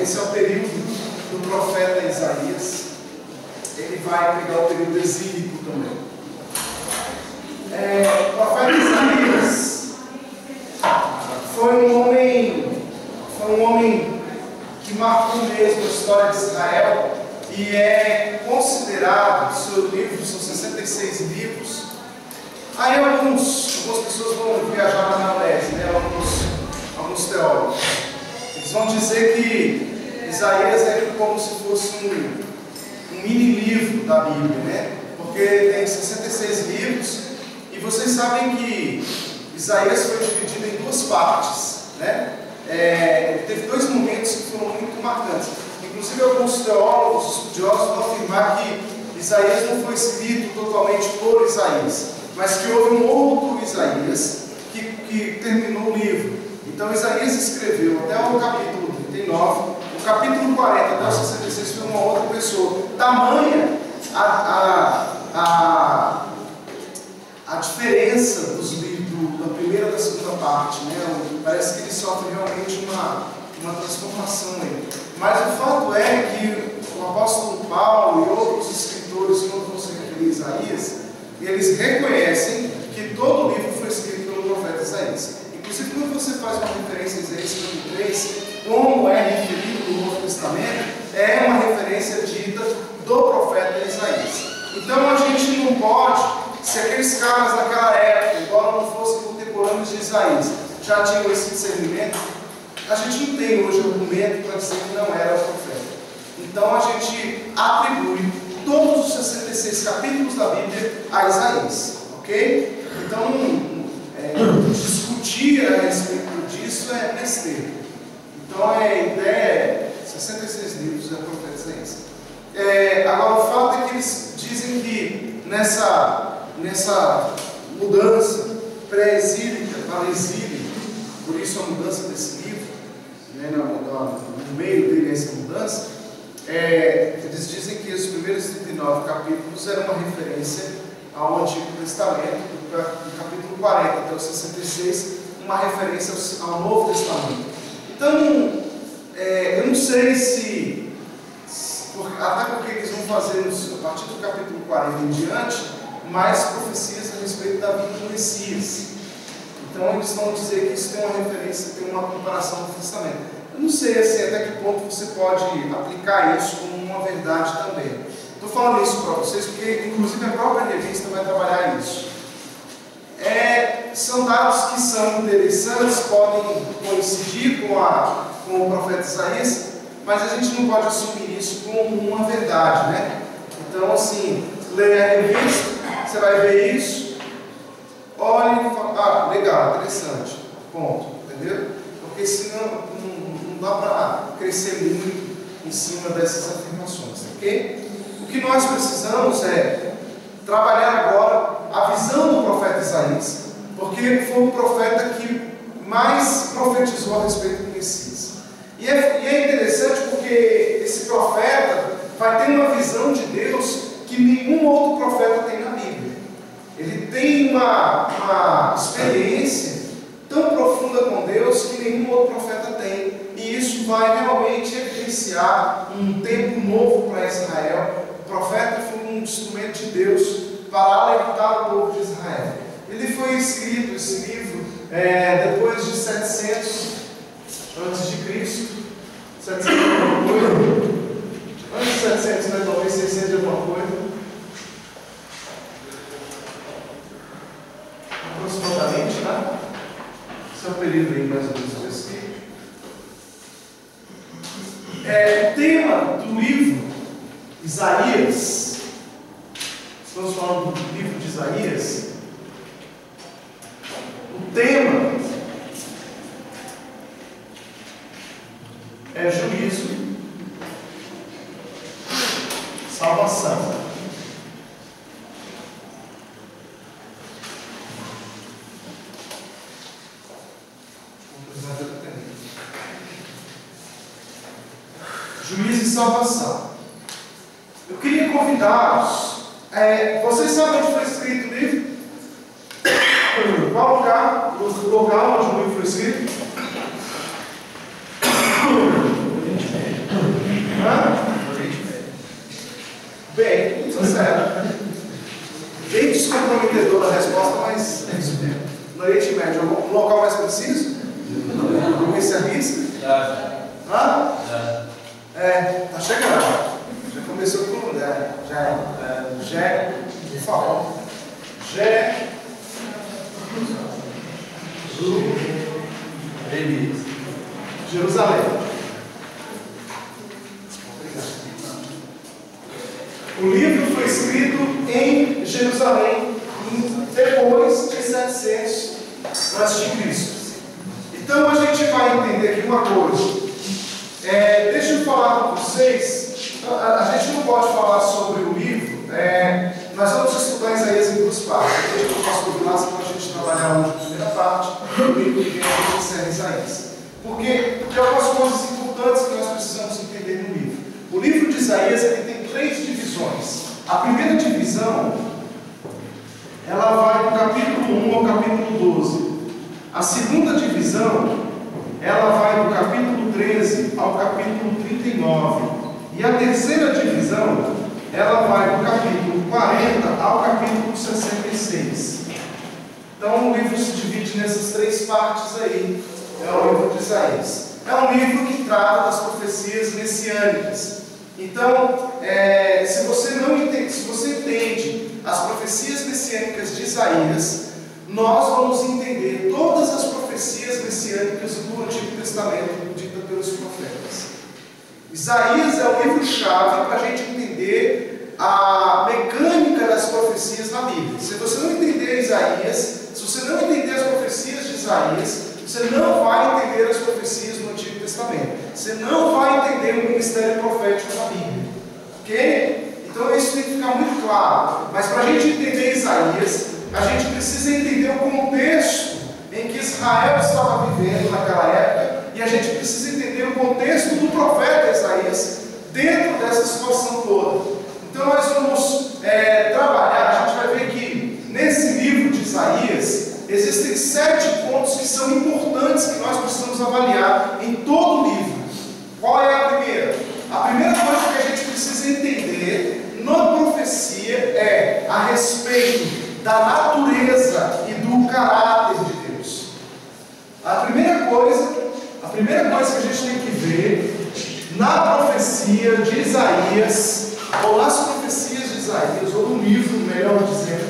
esse é o período do profeta Isaías. Ele vai pegar o período exílico também. O profeta Isaías foi um homem que marcou mesmo a história de Israel e é considerado, seu livro, são 66 livros. Aí algumas pessoas vão viajar na maionese, né? Alguns teólogos. Eles vão dizer que Isaías é como se fosse um mini livro da Bíblia, né? Porque tem 66 livros e vocês sabem que Isaías foi dividido em duas partes, né? Ele teve dois momentos que foram muito marcantes. Inclusive alguns teólogos, estudiosos vão afirmar que Isaías não foi escrito totalmente por Isaías, mas que houve um outro Isaías que terminou o livro. Então Isaías escreveu até o capítulo 39, o capítulo 40 até o 66 foi uma outra pessoa. Tamanha a diferença dos livros da primeira e da segunda parte, né? Parece que ele sofre realmente uma transformação aí. Mas o fato é que o apóstolo Paulo e outros escritores, quando você referir Isaías, eles reconhecem que todo o livro foi escrito pelo profeta Isaías. Inclusive, quando você faz uma referência a Isaías 53, como é referido no Novo Testamento, é uma referência dita do profeta Isaías. Então a gente não pode, se aqueles caras daquela época, embora não fossem contemporâneos de Isaías, já tinham esse discernimento, a gente não tem hoje argumento para dizer que não era o profeta. Então a gente atribui todos os 66 capítulos da Bíblia a Isaías, ok? Então, discutir a respeito disso é besteira. Então a ideia é 66 livros é o profeta Isaías. Agora o fato é que eles dizem que nessa mudança pré-exílica para exílio, por isso a mudança desse livro, né, no meio dele essa mudança, eles dizem que os primeiros 39 capítulos eram uma referência ao Antigo Testamento, do capítulo 40 até o 66, uma referência ao Novo Testamento. Então, eu não sei até porque eles vão fazer, a partir do capítulo 40 em diante, mais profecias a respeito da vinda do Messias. Então eles vão dizer que isso tem uma referência, tem uma comparação com o Testamento. Eu não sei assim, até que ponto você pode aplicar isso como uma verdade também. Estou falando isso para vocês porque, inclusive, a própria revista vai trabalhar isso. São dados que são interessantes, podem coincidir com o profeta Isaías, mas a gente não pode assumir isso como uma verdade, né? Então, assim, leia a revista, você vai ver isso, olhe e fala, legal, interessante, ponto, entendeu? Porque senão não dá para crescer muito em cima dessas afirmações, ok? O que nós precisamos é trabalhar agora a visão do profeta Isaías, porque foi o profeta que mais profetizou a respeito do Messias. E é interessante porque esse profeta vai ter uma visão de Deus que nenhum outro profeta tem na Bíblia. Ele tem uma experiência tão profunda com Deus que nenhum outro profeta tem. E isso vai realmente evidenciar um tempo novo para Israel. O profeta foi um instrumento de Deus para alertar o povo de Israel. Ele foi escrito, esse livro, depois de 700 antes de Cristo, 700 de alguma coisa, antes de 700, né, talvez 600 de alguma coisa, aproximadamente, né? Esse é o período aí mais ou menos específico. O tema do livro Isaías, estamos falando do livro de Isaías, o tema é juízo, salvação. Juízo e salvação. Eu queria convidá-los. Vocês sabem onde foi escrito o livro? Qual lugar? O local onde o livro foi escrito? resposta, mas é isso mesmo. No Oriente Médio, um local mais preciso? Alguém se arrisca? Hã? Tá chegando. Já começou com por favor. Jerusalém. O livro foi escrito em Jerusalém depois de 700 a.C. Então a gente vai entender aqui uma coisa. Deixa eu falar com vocês. A gente não pode falar sobre o livro. Nós vamos estudar Isaías em duas partes. Deixa eu faço por lá, senão a gente trabalhar hoje a primeira parte do livro que vem a gente encerra Isaías. Porque tem algumas coisas importantes que nós precisamos entender no livro. O livro de Isaías ele tem 3 divisões. A primeira divisão, ela vai do capítulo 1 ao capítulo 12. A segunda divisão, ela vai do capítulo 13 ao capítulo 39. E a terceira divisão, ela vai do capítulo 40 ao capítulo 66. Então o livro se divide nessas 3 partes aí. É o livro de Isaías. É um livro que trata das profecias messiânicas. Então, se você entende as profecias messiânicas de Isaías, nós vamos entender todas as profecias messiânicas do Antigo Testamento ditas pelos profetas. Isaías é um livro-chave para a gente entender a mecânica das profecias na Bíblia. Se você não entender Isaías, se você não entender as profecias de Isaías, você não vai entender as profecias do Antigo Testamento. Você não vai entender o ministério profético na Bíblia. Ok? Então isso tem que ficar muito claro. Mas para a gente entender Isaías, a gente precisa entender o contexto em que Israel estava vivendo naquela época, e a gente precisa entender o contexto do profeta Isaías dentro dessa situação toda. Então nós vamos trabalhar, a gente vai ver que nesse livro de Isaías existem 7 pontos que são importantes que nós precisamos avaliar em todo o livro. Qual é a primeira? A primeira coisa que a gente precisa entender na profecia é a respeito da natureza e do caráter de Deus. A primeira coisa que a gente tem que ver na profecia de Isaías, ou nas profecias de Isaías, ou no livro, melhor dizendo,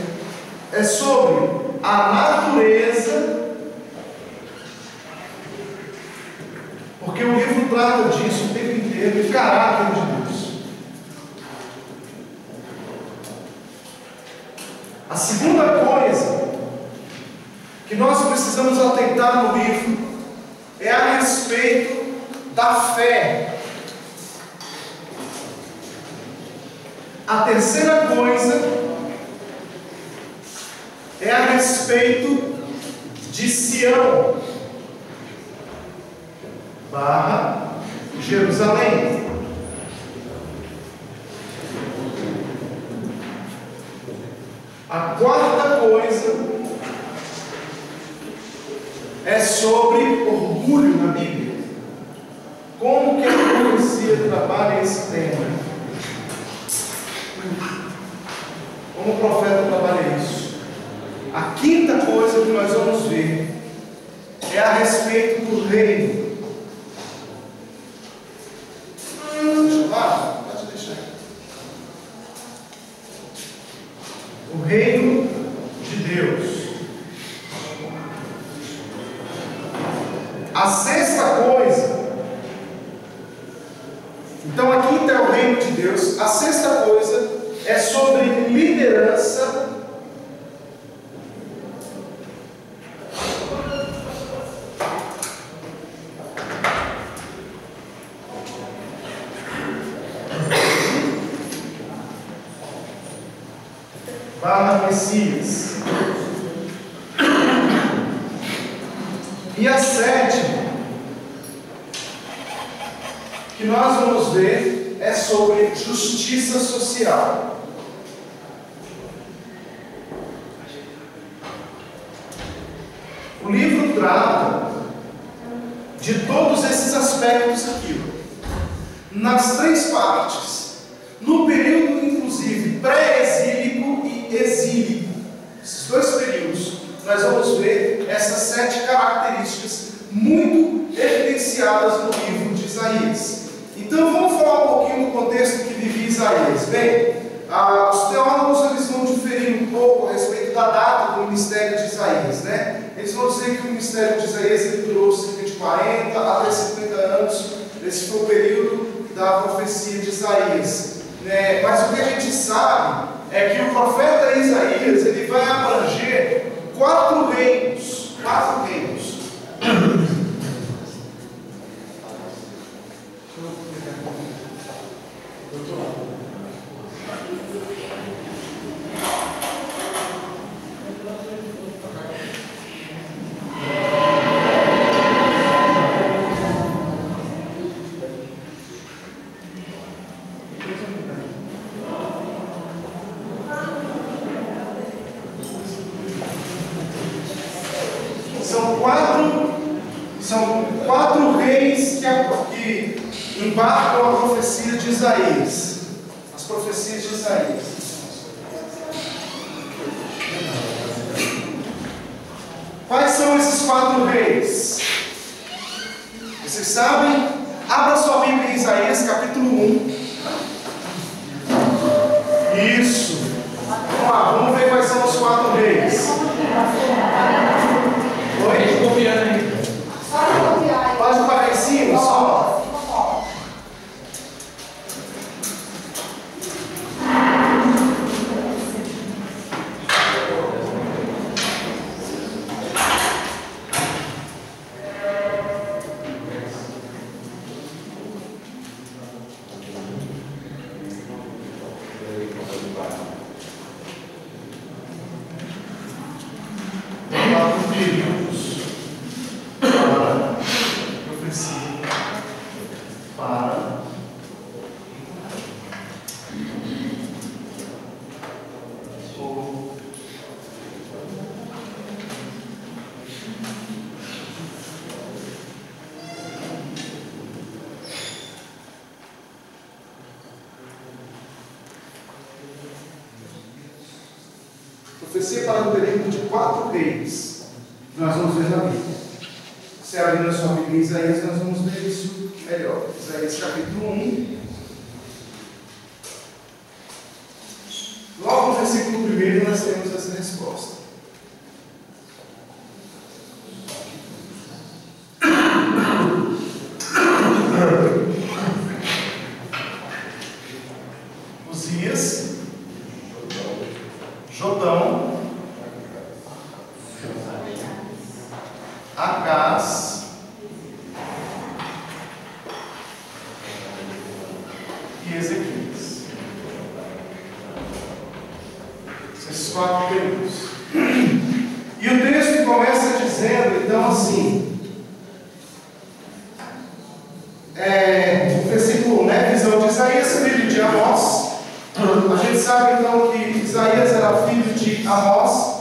é sobre a natureza, porque o livro trata disso o tempo inteiro, o caráter de Deus. A segunda coisa que nós precisamos atentar no livro é a respeito da fé. A terceira coisa é a respeito de Sião / Jerusalém. A quarta coisa é sobre orgulho na Bíblia. Como que a profecia trabalha esse tema? Como o profeta trabalha isso? A quinta coisa que nós vamos ver é a respeito do reino. Deixa eu lá? Pode deixar. O reino de Deus. A sexta coisa. Então a quinta é o reino de Deus. A sexta coisa é sobre liderança. Messias. E a sétima que nós vamos ver é sobre justiça social. O livro trata de todos esses aspectos aqui, nas 3 partes, no período inclusive pré-exílico e exílico. Esses 2 períodos nós vamos ver essas 7 características muito evidenciadas no livro de Isaías. Então vamos falar um pouquinho do contexto que vivia Isaías. Bem, os teólogos eles vão diferir um pouco a respeito da data do ministério de Isaías, né? Eles vão dizer que o ministério de Isaías ele durou cerca de 40 até 50 anos. Esse foi o período da profecia de Isaías, né? Mas o que a gente sabe é que o profeta Isaías ele vai abranger 4 reinos. 4 reinos. São quatro reis que embarcam a profecia de Isaías. As profecias de Isaías. Quais são esses 4 reis? Vocês sabem? Abra sua Bíblia em Isaías capítulo 1. Isso. Vamos lá, vamos ver quais são os 4 reis. Oi? Pode parar em cima, só. Profecia para um período de 4 reis. Nós vamos ver na Bíblia. Se abrir na sua Bíblia em Isaías, nós vamos ver isso melhor. Isaías capítulo 1. Logo no versículo 1 nós temos essa resposta. Uzias, Jotão, Acaz e Ezequias. Esses 4 períodos. E o texto começa dizendo, então, assim, o versículo 1, né? Visão de Isaías, filho de Amós. A gente sabe então que Isaías era filho de Amós.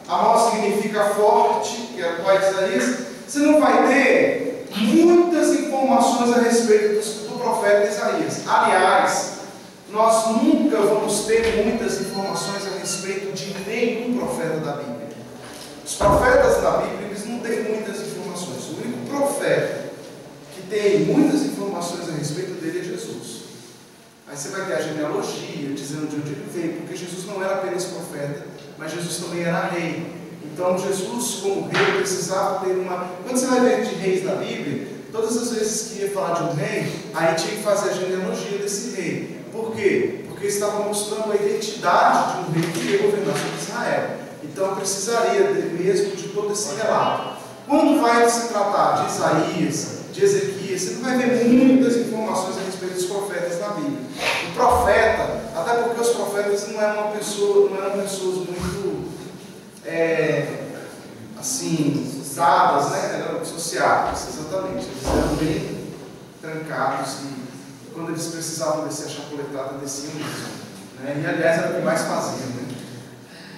Amós significa forte, que era o pai de Isaías. Você não vai ter muitas informações a respeito do profeta Isaías. Aliás, nós nunca vamos ter muitas informações a respeito de nenhum profeta da Bíblia. Os profetas da Bíblia eles não têm muitas informações. O único profeta que tem muitas informações a respeito dele é Jesus. Aí você vai ter a genealogia, dizendo de onde ele veio, porque Jesus não era apenas profeta, mas Jesus também era rei. Então Jesus, como rei, precisava ter uma... Quando você vai ver de reis da Bíblia, todas as vezes que ia falar de um rei, aí tinha que fazer a genealogia desse rei. Por quê? Porque estava mostrando a identidade de um rei que ia governar sobre Israel. Então precisaria mesmo de todo esse relato. Quando vai se tratar de Isaías, de Ezequias, você não vai ver muitas informações a respeito dos profetas na Bíblia. O profeta, até porque os profetas não eram pessoas muito assim, dadas, né? Eram sociáveis, exatamente. Eles eram bem trancados e quando eles precisavam descer a chapuletada, desciam mesmo, né? E aliás era o que mais faziam,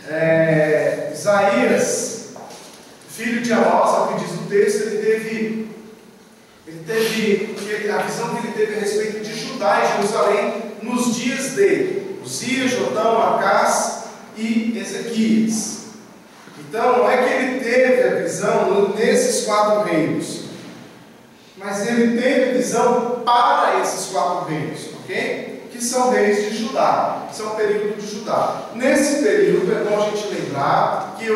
né? Isaías, filho de Amós, ao que diz o texto, ele teve a visão que ele teve a respeito de Judá e Jerusalém nos dias Uzias, Jotão, Acaz e Ezequias. Então não é que teve a visão nesses 4 reinos, mas ele teve visão para esses 4 reinos, ok? Que são reis de Judá, são o período de Judá. Nesse período é bom a gente lembrar que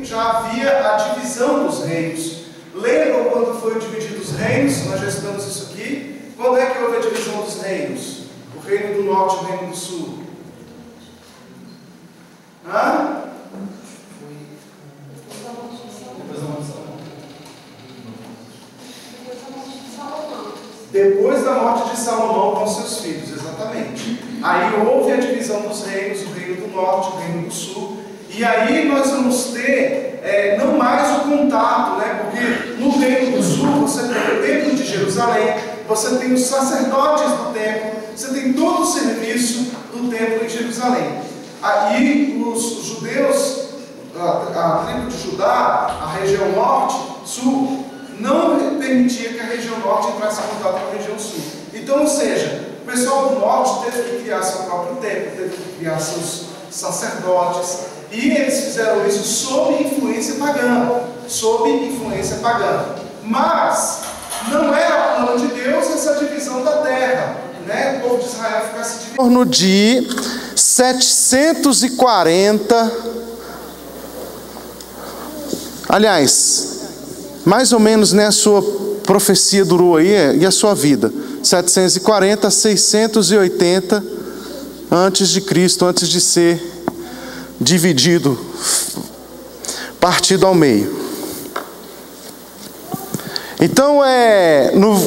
já havia a divisão dos reinos. Lembram quando foi dividido os reinos? Nós já estudamos isso aqui. Quando é que houve a divisão dos reinos? O reino do norte e o reino do sul. Hã? Depois da morte de Salomão com seus filhos, exatamente. Aí houve a divisão dos reinos, o reino do norte, o reino do sul. E aí nós vamos ter não mais o contato, né? Porque no reino do sul você tem o templo de Jerusalém, você tem os sacerdotes do templo, você tem todo o serviço do templo em Jerusalém. Aí os judeus, a tribo de Judá, a região norte, sul, não permitia que a região norte entrasse em contato com a região sul. Então, ou seja, o pessoal do norte teve que criar seu próprio templo, teve que criar seus sacerdotes, e eles fizeram isso sob influência pagã, Mas não era plano de Deus essa divisão da terra, né? O povo de Israel ficasse dividido. Em torno de 740, aliás, mais ou menos, né, a sua profecia durou aí, e a sua vida, 740 a 680 antes de Cristo, antes de ser dividido, partido ao meio. Então,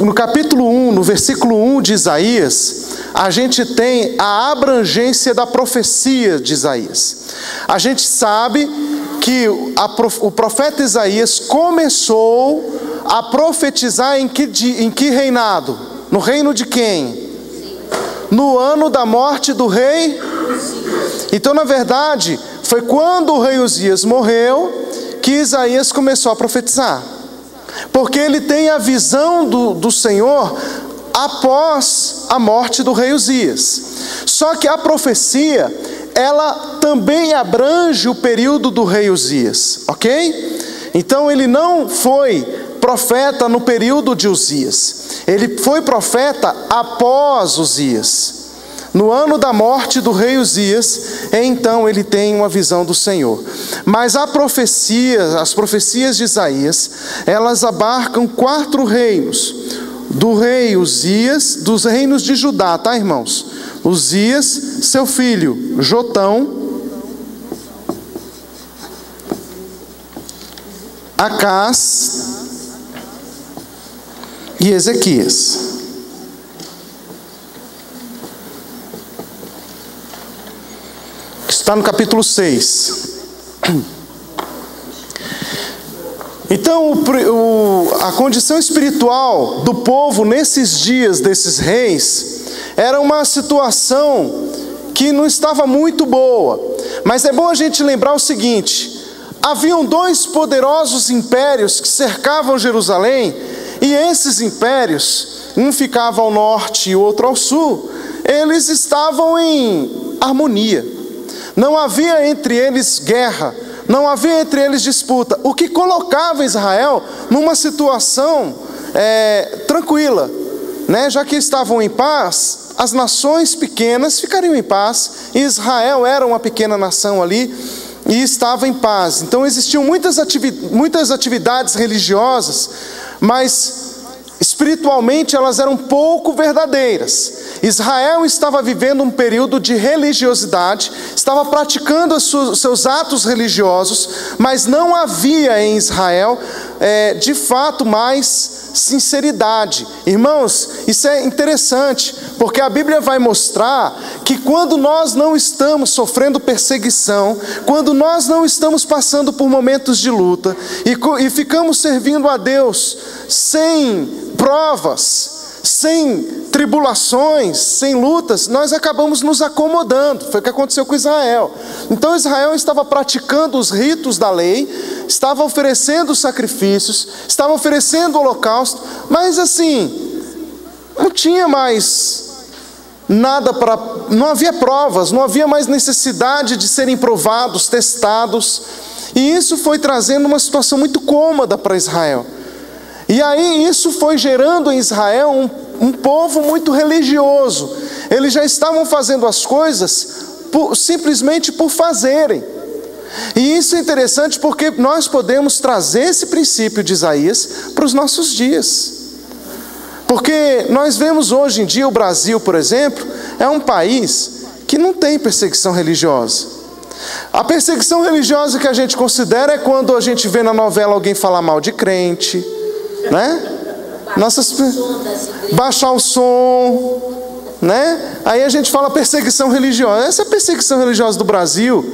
no capítulo 1, no versículo 1 de Isaías, a gente tem a abrangência da profecia de Isaías. A gente sabe que o profeta Isaías começou a profetizar em que reinado? No reino de quem? No ano da morte do rei. Então, na verdade, foi quando o rei Uzias morreu que Isaías começou a profetizar. Porque ele tem a visão do Senhor após a morte do rei Uzias. Só que a profecia, ela também abrange o período do rei Uzias, ok? Então ele não foi profeta no período de Uzias, ele foi profeta após Uzias. No ano da morte do rei Uzias, então ele tem uma visão do Senhor. Mas as profecias de Isaías, elas abarcam 4 reinos. Do rei Uzias, dos reinos de Judá, tá, irmãos? Uzias, seu filho Jotão, Acás e Ezequias. Está no capítulo 6. Então, a condição espiritual do povo nesses dias desses reis era uma situação que não estava muito boa. Mas é bom a gente lembrar o seguinte: haviam 2 poderosos impérios que cercavam Jerusalém, e esses impérios, um ficava ao norte e o outro ao sul, eles estavam em harmonia. Não havia entre eles guerra, não havia entre eles disputa, o que colocava Israel numa situação tranquila, né? Já que estavam em paz, as nações pequenas ficariam em paz, e Israel era uma pequena nação ali, e estava em paz. Então existiam muitas atividades religiosas, mas espiritualmente elas eram pouco verdadeiras. Israel estava vivendo um período de religiosidade, estava praticando os seus atos religiosos, mas não havia em Israel, de fato, mais sinceridade. Irmãos, isso é interessante, porque a Bíblia vai mostrar que quando nós não estamos sofrendo perseguição, quando nós não estamos passando por momentos de luta, e ficamos servindo a Deus sem provas, sem tribulações, sem lutas, nós acabamos nos acomodando. Foi o que aconteceu com Israel. Então Israel estava praticando os ritos da lei, estava oferecendo sacrifícios, estava oferecendo holocausto, mas assim, não tinha mais nada não havia provas, não havia mais necessidade de serem provados, testados. E isso foi trazendo uma situação muito cômoda para Israel. E aí isso foi gerando em Israel um povo muito religioso. Eles já estavam fazendo as coisas simplesmente por fazerem. E isso é interessante porque nós podemos trazer esse princípio de Isaías para os nossos dias. Porque nós vemos hoje em dia o Brasil, por exemplo, é um país que não tem perseguição religiosa. A perseguição religiosa que a gente considera é quando a gente vê na novela alguém falar mal de crente, né? Baixar o som, né? Aí a gente fala perseguição religiosa. Essa é a perseguição religiosa do Brasil.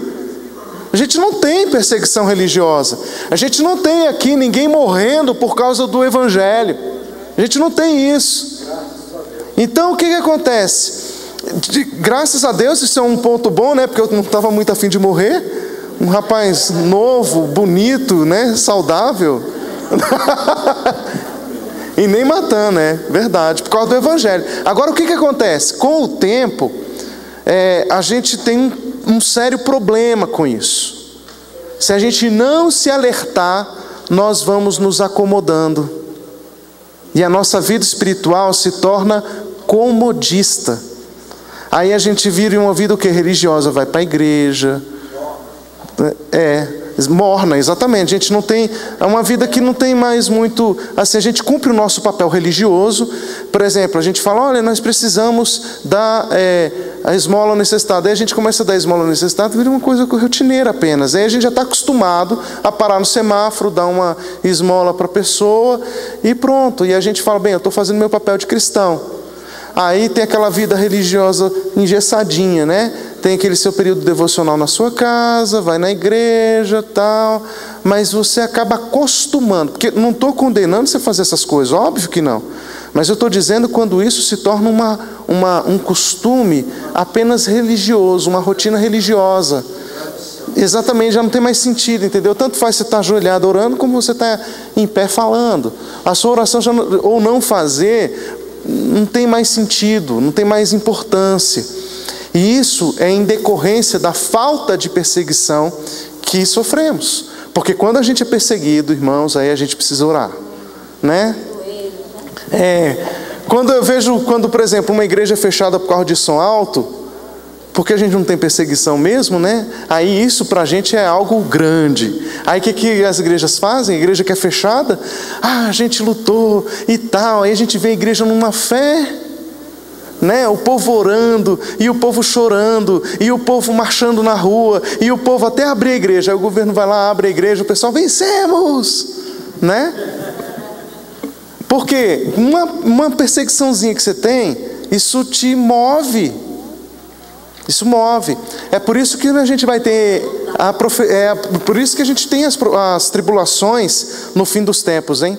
A gente não tem perseguição religiosa. A gente não tem aqui ninguém morrendo por causa do evangelho. A gente não tem isso. Então o que acontece? Graças a Deus, isso é um ponto bom, né? Porque eu não estava muito afim de morrer. Um rapaz novo, bonito, né? Saudável. E nem matando, né? Verdade, por causa do evangelho. Agora o que acontece? Com o tempo, a gente tem um sério problema com isso. Se a gente não se alertar, nós vamos nos acomodando. E a nossa vida espiritual se torna comodista. Aí a gente vira uma vida o quê? Religiosa, vai para a igreja. Morna, exatamente. A gente não tem, é uma vida que não tem mais muito, assim, a gente cumpre o nosso papel religioso. Por exemplo, a gente fala, olha, nós precisamos dar a esmola ao necessitado. Aí a gente começa a dar a esmola ao necessitado, vira uma coisa rotineira apenas. Aí a gente já está acostumado a parar no semáforo, dar uma esmola para a pessoa e pronto. E a gente fala, bem, eu estou fazendo meu papel de cristão. Aí tem aquela vida religiosa engessadinha, né? Tem aquele seu período devocional na sua casa, vai na igreja, tal, mas você acaba acostumando, porque não estou condenando você fazer essas coisas, óbvio que não, mas eu estou dizendo quando isso se torna um costume apenas religioso, uma rotina religiosa. Exatamente, já não tem mais sentido, entendeu? Tanto faz você estar ajoelhado orando, como você estar em pé falando. A sua oração já não, ou não fazer, não tem mais sentido, não tem mais importância. E isso é em decorrência da falta de perseguição que sofremos. Porque quando a gente é perseguido, irmãos, aí a gente precisa orar, né? Quando eu vejo, por exemplo, uma igreja é fechada por causa de som alto, porque a gente não tem perseguição mesmo, né? Aí isso pra gente é algo grande. Aí o que as igrejas fazem? A igreja que é fechada, a gente lutou e tal. Aí a gente vê a igreja numa fé, né? O povo orando, e o povo chorando, e o povo marchando na rua, e o povo até abrir a igreja. Aí o governo vai lá, abre a igreja, o pessoal, vencemos, né? Porque uma perseguiçãozinha que você tem, isso te move. Isso move. É por isso que a gente vai ter por isso que a gente tem as tribulações no fim dos tempos, hein?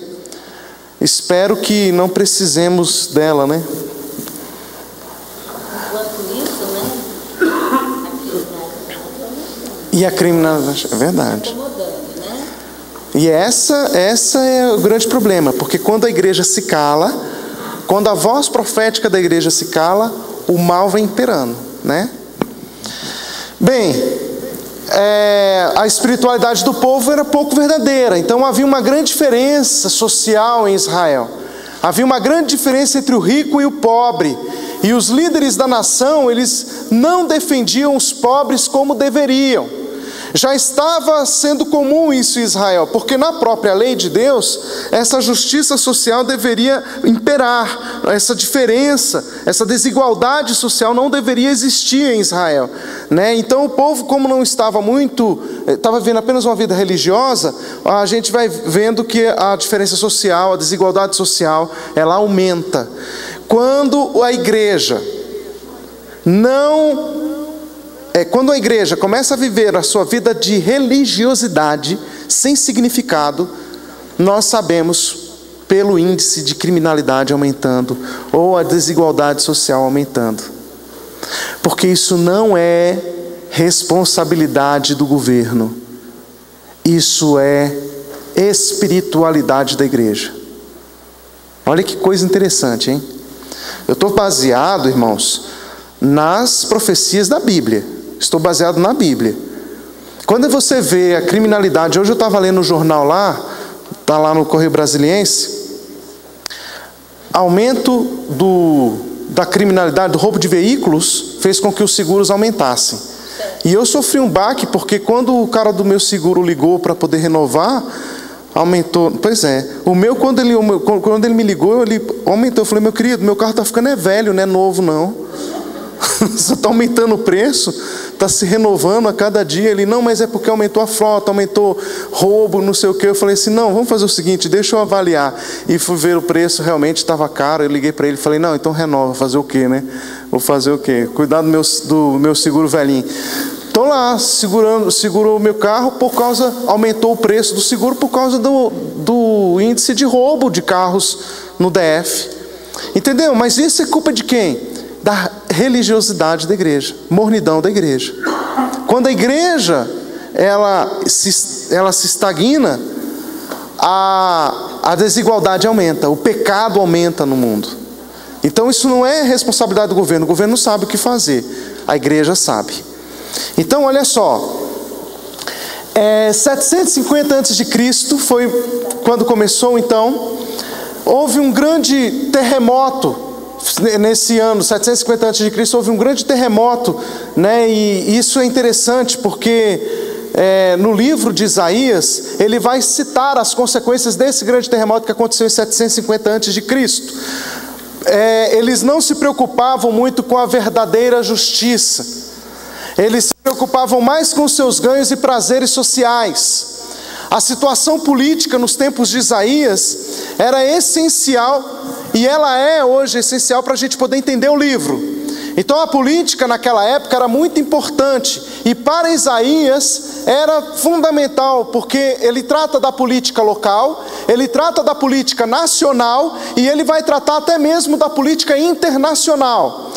Espero que não precisemos dela, né? E a criminalidade, é verdade. E essa é o grande problema, porque quando a igreja se cala, quando a voz profética da igreja se cala, o mal vem imperando, né? Bem, a espiritualidade do povo era pouco verdadeira, então havia uma grande diferença social em Israel. Havia uma grande diferença entre o rico e o pobre. E os líderes da nação, eles não defendiam os pobres como deveriam. Já estava sendo comum isso em Israel, porque na própria lei de Deus, essa justiça social deveria imperar, essa diferença, essa desigualdade social não deveria existir em Israel, né? Então o povo, como não estava vivendo apenas uma vida religiosa, a gente vai vendo que a diferença social, a desigualdade social, ela aumenta. Quando a igreja começa a viver a sua vida de religiosidade sem significado, nós sabemos pelo índice de criminalidade aumentando ou a desigualdade social aumentando. Porque isso não é responsabilidade do governo, isso é espiritualidade da igreja. Olha que coisa interessante, hein? Eu estou baseado, irmãos, nas profecias da Bíblia. Estou baseado na Bíblia. Quando você vê a criminalidade, hoje eu estava lendo o jornal lá, está lá no Correio Brasiliense, aumento da criminalidade, do roubo de veículos, fez com que os seguros aumentassem. E eu sofri um baque, porque quando o cara do meu seguro ligou para poder renovar, aumentou. Pois é, o meu, quando ele me ligou, ele aumentou. Eu falei, meu querido, meu carro está ficando velho, não é novo não. Só está aumentando o preço, está se renovando a cada dia. Ele, não, mas é porque aumentou a frota, aumentou roubo, não sei o que. Eu falei assim, não, vamos fazer o seguinte, deixa eu avaliar. E fui ver o preço, realmente estava caro. Eu liguei para ele e falei, não, então renova, fazer o que, né? Vou fazer o quê? Cuidar do meu seguro velhinho. Estou lá, segurou o meu carro, aumentou o preço do seguro por causa do índice de roubo de carros no DF. Entendeu? Mas isso é culpa de quem? Da religiosidade da igreja, mornidão da igreja. Quando a igreja ela se estagna, a desigualdade aumenta, o pecado aumenta no mundo. Então isso não é responsabilidade do governo, o governo não sabe o que fazer, a igreja sabe. Então olha só, 750 a.C. foi quando começou, então houve um grande terremoto. Nesse ano, 750 a.C., houve um grande terremoto, né? E isso é interessante porque no livro de Isaías, ele vai citar as consequências desse grande terremoto que aconteceu em 750 a.C. Eles não se preocupavam muito com a verdadeira justiça, eles se preocupavam mais com os seus ganhos e prazeres sociais. A situação política nos tempos de Isaías era essencial, e ela é hoje essencial para a gente poder entender o livro. Então a política naquela época era muito importante, e para Isaías era fundamental, porque ele trata da política local, ele trata da política nacional, e ele vai tratar até mesmo da política internacional.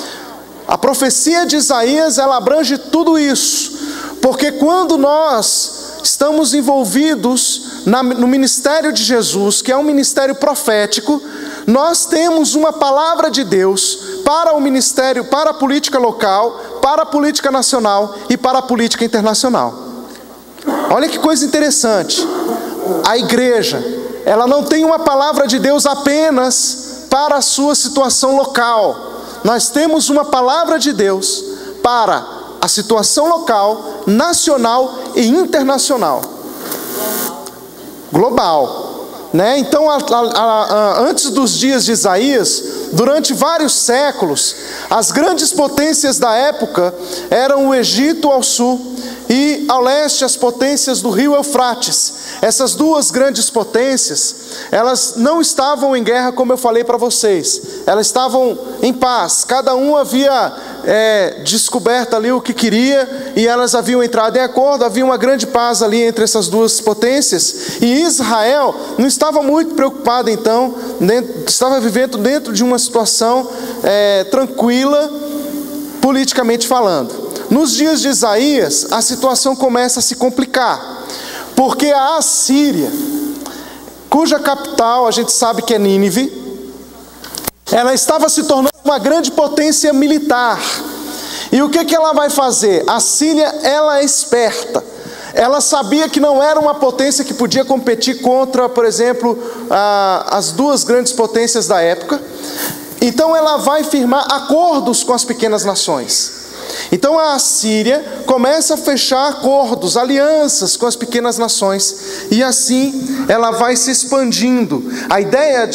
A profecia de Isaías, ela abrange tudo isso, porque quando nós estamos envolvidos no ministério de Jesus, que é um ministério profético, nós temos uma palavra de Deus para o ministério, para a política local, para a política nacional e para a política internacional. Olha que coisa interessante. A igreja, ela não tem uma palavra de Deus apenas para a sua situação local. Nós temos uma palavra de Deus para a situação local, nacional e internacional. Global. Né? Então, antes dos dias de Isaías, durante vários séculos, as grandes potências da época eram o Egito ao sul e ao leste as potências do rio Eufrates. Essas duas grandes potências, elas não estavam em guerra, como eu falei para vocês. Elas estavam em paz. Cada um havia descoberto ali o que queria, e elas haviam entrado em acordo. Havia uma grande paz ali entre essas duas potências. E Israel não estava muito preocupado, então, estava vivendo dentro de uma situação tranquila, politicamente falando. Nos dias de Isaías, a situação começa a se complicar, porque a Assíria, cuja capital a gente sabe que é Nínive, ela estava se tornando uma grande potência militar. E o que ela vai fazer? A Síria, ela é esperta. Ela sabia que não era uma potência que podia competir contra, por exemplo, as duas grandes potências da época. Então ela vai firmar acordos com as pequenas nações. Então a Assíria começa a fechar acordos, alianças com as pequenas nações, e assim ela vai se expandindo. A ideia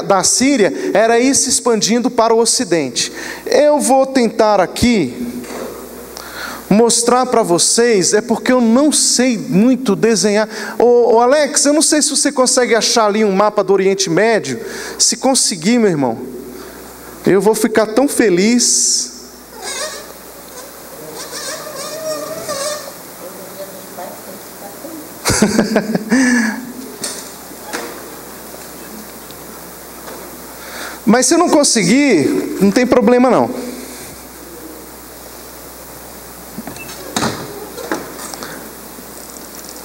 da Assíria era ir se expandindo para o ocidente. Eu vou tentar aqui mostrar para vocês, porque eu não sei muito desenhar. Ô Alex, eu não sei se você consegue achar ali um mapa do Oriente Médio. Se conseguir, meu irmão, eu vou ficar tão feliz. Mas se eu não conseguir, não tem problema não.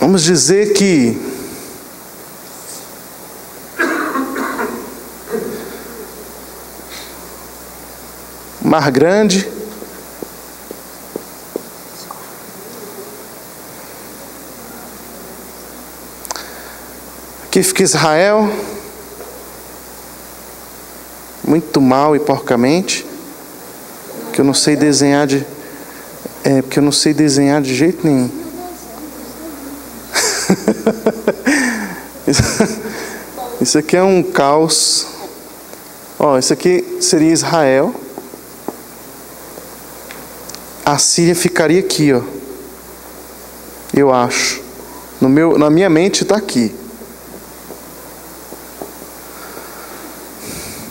Vamos dizer que Mar Grande, Aqui fica Israel, muito mal e porcamente, que eu não sei desenhar porque eu não sei desenhar de jeito nenhum. Isso aqui é um caos. Ó, isso aqui seria Israel. A Síria ficaria aqui, ó. Eu acho. Na minha mente está aqui.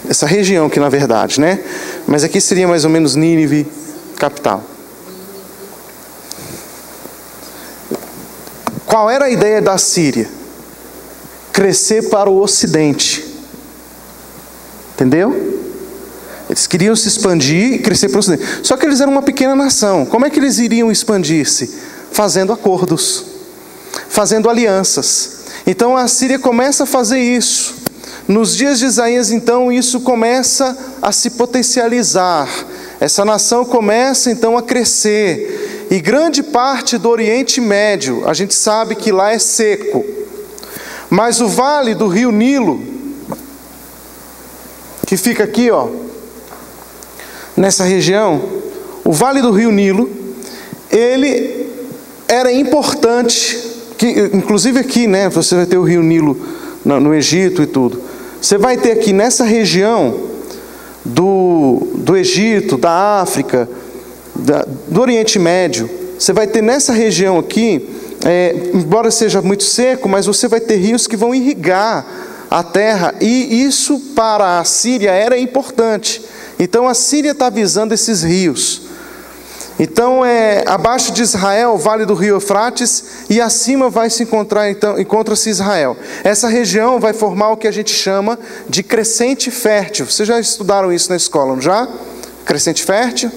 Essa região aqui, na verdade, né? Mas aqui seria mais ou menos Nínive, capital. Qual era a ideia da Síria? Crescer para o ocidente. Entendeu? Eles queriam se expandir e crescer para o ocidente. Só que eles eram uma pequena nação. Como é que eles iriam expandir-se? Fazendo acordos, fazendo alianças. Então a Síria começa a fazer isso. Nos dias de Isaías, então, isso começa a se potencializar. Essa nação começa, então, a crescer. E grande parte do Oriente Médio, a gente sabe que lá é seco. Mas o vale do rio Nilo, que fica aqui, ó, nessa região, o vale do rio Nilo, ele era importante, que, inclusive aqui, né, você vai ter o rio Nilo no Egito e tudo. Você vai ter aqui nessa região do Egito, da África, do Oriente Médio, você vai ter nessa região aqui, embora seja muito seco, mas você vai ter rios que vão irrigar a terra, e isso para a Síria era importante. Então a Síria está visando esses rios. Então abaixo de Israel, o vale do rio Eufrates, e acima vai se encontrar, então, encontra-se Israel. Essa região vai formar o que a gente chama de crescente fértil. Vocês já estudaram isso na escola, não já? Crescente fértil?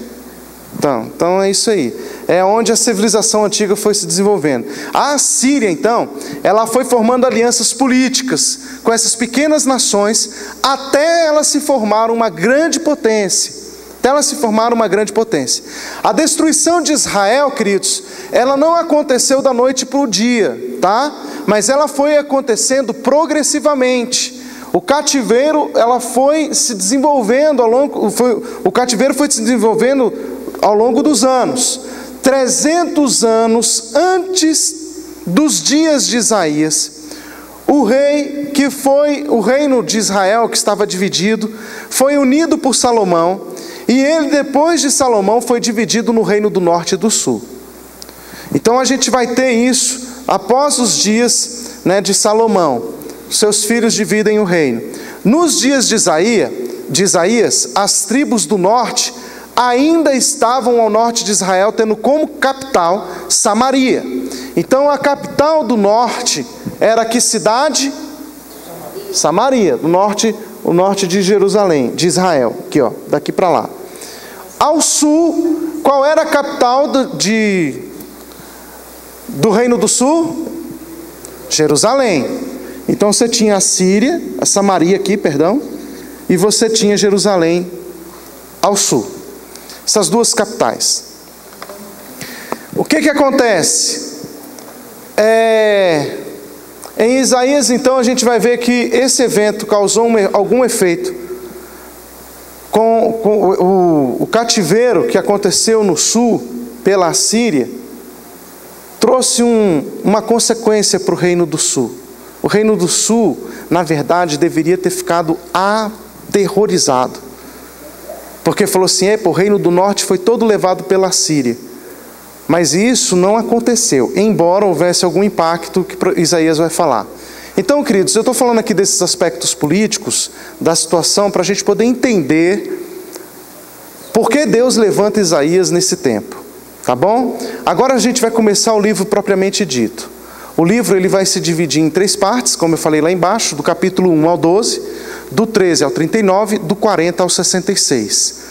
Então é isso aí. É onde a civilização antiga foi se desenvolvendo. A Síria, então, ela foi formando alianças políticas com essas pequenas nações, até ela se formar uma grande potência. A destruição de Israel, queridos, ela não aconteceu da noite para o dia, tá? Mas ela foi acontecendo progressivamente. O cativeiro, ela foi se desenvolvendo o cativeiro foi se desenvolvendo ao longo dos anos. 300 anos antes dos dias de Isaías, o reino de Israel, que estava dividido, foi unido por Salomão. E ele, depois de Salomão, foi dividido no reino do norte e do sul. Então a gente vai ter isso após os dias, né, de Salomão. Seus filhos dividem o reino. Nos dias de Isaías, as tribos do norte ainda estavam ao norte de Israel, tendo como capital Samaria. Então a capital do norte era que cidade? Samaria, do norte, o norte de Jerusalém, de Israel, aqui, ó, daqui para lá. Ao sul, qual era a capital do reino do sul? Jerusalém. Então você tinha a Síria, a Samaria aqui, perdão, e você tinha Jerusalém ao sul. Essas duas capitais. O que acontece? Em Isaías, então, a gente vai ver que esse evento causou algum efeito com o cativeiro que aconteceu no sul pela Síria, trouxe uma consequência para o reino do sul. O reino do sul, na verdade, deveria ter ficado aterrorizado, porque falou assim: o reino do norte foi todo levado pela Síria. Mas isso não aconteceu, embora houvesse algum impacto que Isaías vai falar. Então, queridos, eu estou falando aqui desses aspectos políticos da situação para a gente poder entender por que Deus levanta Isaías nesse tempo, tá bom? Agora a gente vai começar o livro propriamente dito. O livro ele vai se dividir em 3 partes, como eu falei lá embaixo, do capítulo 1 ao 12, do 13 ao 39, do 40 ao 66.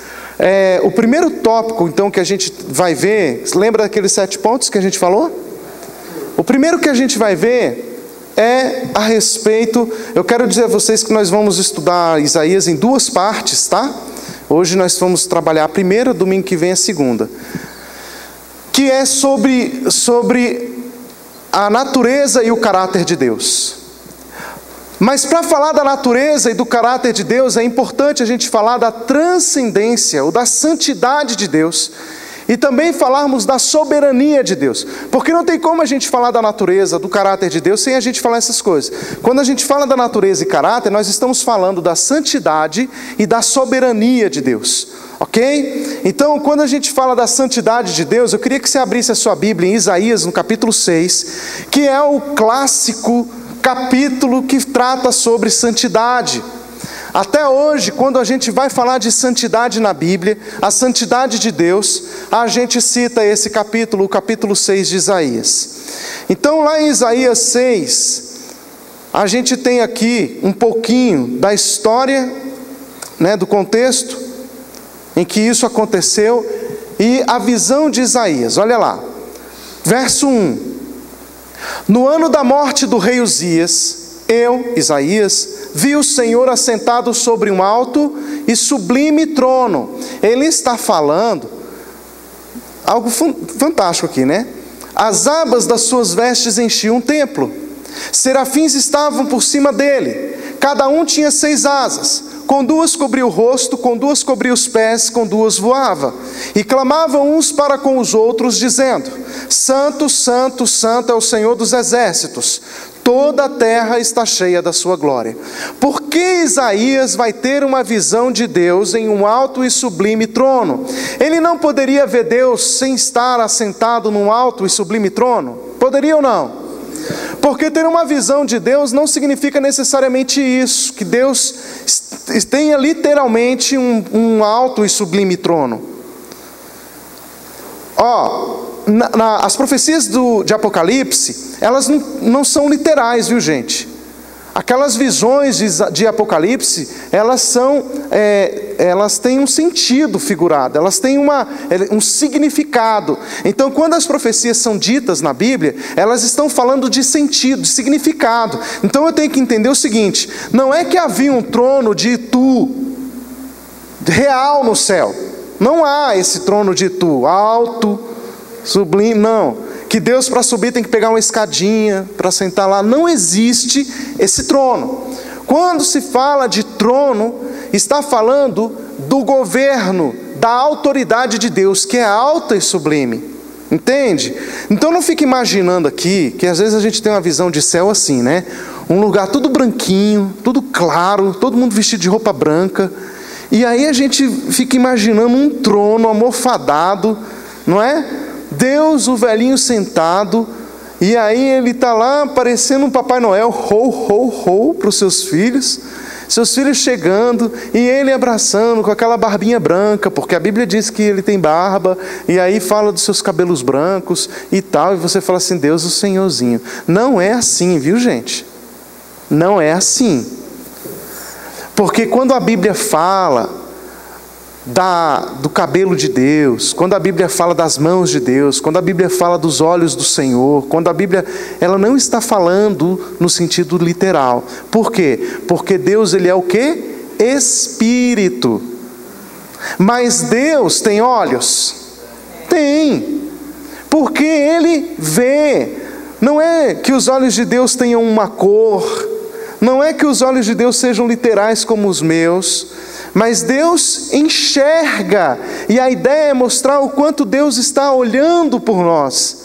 O primeiro tópico, então, que a gente vai ver, lembra daqueles 7 pontos que a gente falou? O primeiro que a gente vai ver é a respeito, eu quero dizer a vocês que nós vamos estudar Isaías em 2 partes, tá? Hoje nós vamos trabalhar a primeira, domingo que vem a segunda. Que é sobre a natureza e o caráter de Deus. Mas para falar da natureza e do caráter de Deus, é importante a gente falar da transcendência, ou da santidade de Deus, e também falarmos da soberania de Deus, porque não tem como a gente falar da natureza, do caráter de Deus, sem a gente falar essas coisas. Quando a gente fala da natureza e caráter, nós estamos falando da santidade e da soberania de Deus, ok? Então, quando a gente fala da santidade de Deus, eu queria que você abrisse a sua Bíblia em Isaías, no capítulo 6, que é o clássico capítulo que trata sobre santidade. Até hoje, quando a gente vai falar de santidade na Bíblia, a santidade de Deus, a gente cita esse capítulo, o capítulo 6 de Isaías. Então, lá em Isaías 6, a gente tem aqui um pouquinho da história, do contexto em que isso aconteceu e a visão de Isaías. Olha lá, verso 1. No ano da morte do rei Uzias, eu, Isaías, vi o Senhor assentado sobre um alto e sublime trono. Ele está falando algo fantástico aqui, né? As abas das suas vestes enchiam o templo. Serafins estavam por cima dele. Cada um tinha 6 asas. Com 2 cobria o rosto, com 2 cobria os pés, com 2 voava. E clamavam uns para com os outros, dizendo: Santo, Santo, Santo é o Senhor dos exércitos. Toda a terra está cheia da sua glória. Por que Isaías vai ter uma visão de Deus em um alto e sublime trono? Ele não poderia ver Deus sem estar assentado num alto e sublime trono? Poderia ou não? Porque ter uma visão de Deus não significa necessariamente isso, que Deus tenha literalmente um alto e sublime trono. As profecias de Apocalipse, elas não são literais, viu gente? Aquelas visões de Apocalipse, elas têm um sentido figurado, elas têm um significado. Então, quando as profecias são ditas na Bíblia, elas estão falando de sentido, de significado. Então eu tenho que entender o seguinte: não é que havia um trono de Itu real no céu. Não há esse trono de Itu, alto, sublime, não. Que Deus, para subir, tem que pegar uma escadinha para sentar lá. Não existe esse trono. Quando se fala de trono, está falando do governo, da autoridade de Deus, que é alta e sublime. Entende? Então não fique imaginando aqui, que às vezes a gente tem uma visão de céu assim, né? Um lugar tudo branquinho, tudo claro, todo mundo vestido de roupa branca. E aí a gente fica imaginando um trono almofadado, não é? Deus, o velhinho sentado, e aí ele está lá parecendo um Papai Noel, para os seus filhos chegando, e ele abraçando com aquela barbinha branca, porque a Bíblia diz que ele tem barba, e aí fala dos seus cabelos brancos e tal, e você fala assim: Deus, o Senhorzinho. Não é assim, viu gente? Não é assim. Porque quando a Bíblia fala do cabelo de Deus, quando a Bíblia fala das mãos de Deus, quando a Bíblia fala dos olhos do Senhor, quando a Bíblia, ela não está falando no sentido literal. Por quê? Porque Deus, ele é o quê? Espírito. Mas Deus tem olhos? Tem. Porque ele vê. Não é que os olhos de Deus tenham uma cor, não é que os olhos de Deus sejam literais como os meus, mas Deus enxerga, e a ideia é mostrar o quanto Deus está olhando por nós,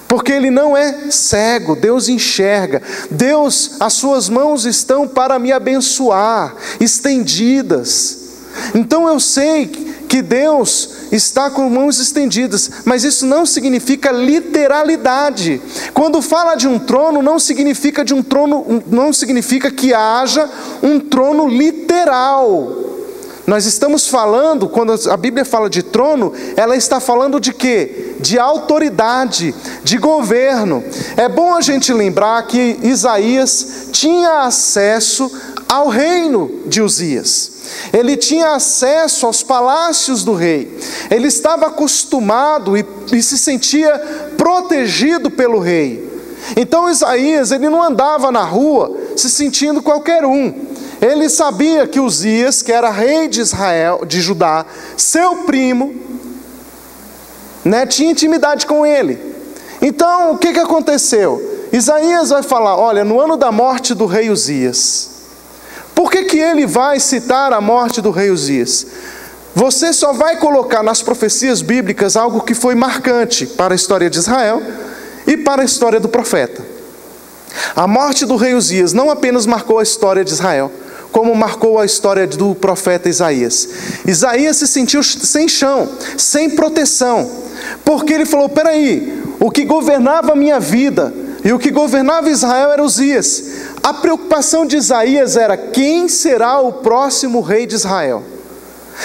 porque Ele não é cego, Deus enxerga. Deus, as suas mãos estão para me abençoar, estendidas. Então eu sei que Deus está com mãos estendidas, mas isso não significa literalidade. Quando fala de um trono, não significa que haja um trono literal. Nós estamos falando, quando a Bíblia fala de trono, ela está falando de quê? De autoridade, de governo. É bom a gente lembrar que Isaías tinha acesso ao reino de Uzias. Ele tinha acesso aos palácios do rei. Ele estava acostumado e se sentia protegido pelo rei. Então Isaías, ele não andava na rua se sentindo qualquer um. Ele sabia que Uzias, que era rei de Israel, de Judá, seu primo, tinha intimidade com ele. Então, o que aconteceu? Isaías vai falar, olha, no ano da morte do rei Uzias. Por que ele vai citar a morte do rei Uzias? Você só vai colocar nas profecias bíblicas algo que foi marcante para a história de Israel e para a história do profeta. A morte do rei Uzias não apenas marcou a história de Israel, como marcou a história do profeta Isaías. Isaías se sentiu sem chão, sem proteção, porque ele falou, peraí, o que governava a minha vida e o que governava Israel era Uzias. A preocupação de Isaías era, quem será o próximo rei de Israel?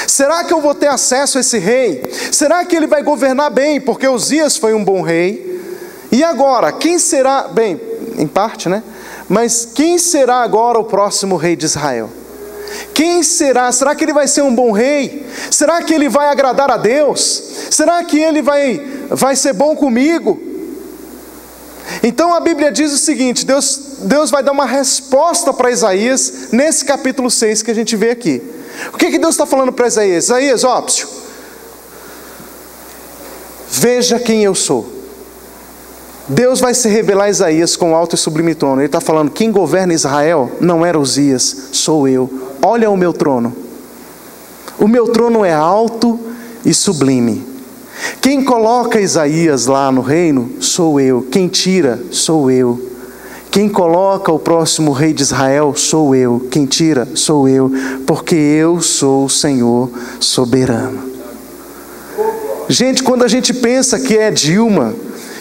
Será que eu vou ter acesso a esse rei? Será que ele vai governar bem? Porque Uzias foi um bom rei. E agora, quem será? Bem, em parte, né? Mas quem será agora o próximo rei de Israel? Quem será? Será que ele vai ser um bom rei? Será que ele vai agradar a Deus? Será que ele vai ser bom comigo? Então a Bíblia diz o seguinte, Deus vai dar uma resposta para Isaías nesse capítulo 6 que a gente vê aqui. O que Deus está falando para Isaías? Isaías, veja quem eu sou. Deus vai se revelar a Isaías com alto e sublime trono. Ele está falando, quem governa Israel não era Uzias, sou eu. Olha o meu trono. O meu trono é alto e sublime. Quem coloca Isaías lá no reino, sou eu. Quem tira, sou eu. Quem coloca o próximo rei de Israel, sou eu. Quem tira, sou eu. Porque eu sou o Senhor soberano. Gente, quando a gente pensa que é Dilma,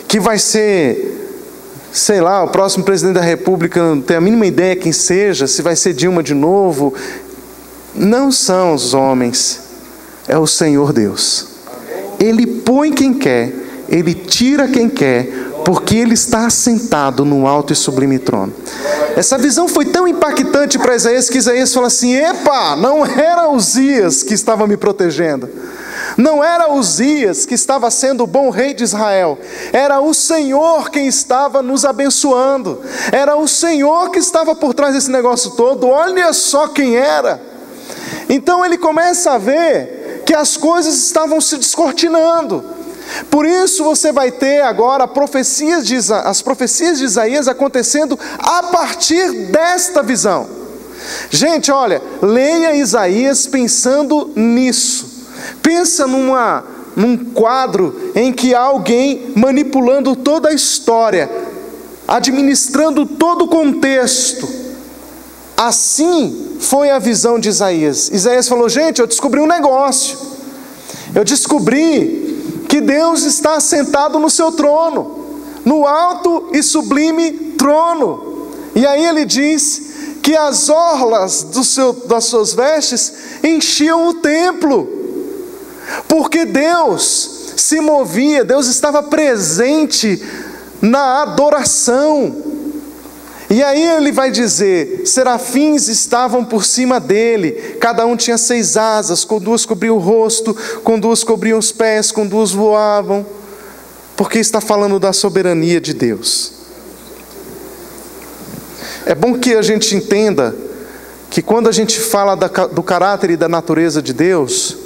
que vai ser, sei lá, o próximo presidente da República, não tem a mínima ideia quem seja, se vai ser Dilma de novo, não são os homens, é o Senhor Deus. Ele põe quem quer, Ele tira quem quer, porque Ele está assentado no alto e sublime trono. Essa visão foi tão impactante para Isaías, que Isaías fala assim, epa, não era Uzias que estava me protegendo. Não era Uzias que estava sendo o bom rei de Israel, era o Senhor quem estava nos abençoando, era o Senhor que estava por trás desse negócio todo, olha só quem era. Então ele começa a ver que as coisas estavam se descortinando. Por isso você vai ter agora as profecias de Isaías acontecendo a partir desta visão. Gente, olha, leia Isaías pensando nisso. Pensa num quadro em que há alguém manipulando toda a história, administrando todo o contexto. Assim foi a visão de Isaías. Isaías falou, gente, eu descobri um negócio. Eu descobri que Deus está assentado no seu trono, no alto e sublime trono. E aí ele diz que as orlas das suas vestes enchiam o templo. Porque Deus se movia, Deus estava presente na adoração. E aí ele vai dizer, serafins estavam por cima dele, cada um tinha 6 asas, com 2 cobriam o rosto, com 2 cobriam os pés, com 2 voavam. Porque está falando da soberania de Deus. É bom que a gente entenda que quando a gente fala do caráter e da natureza de Deus,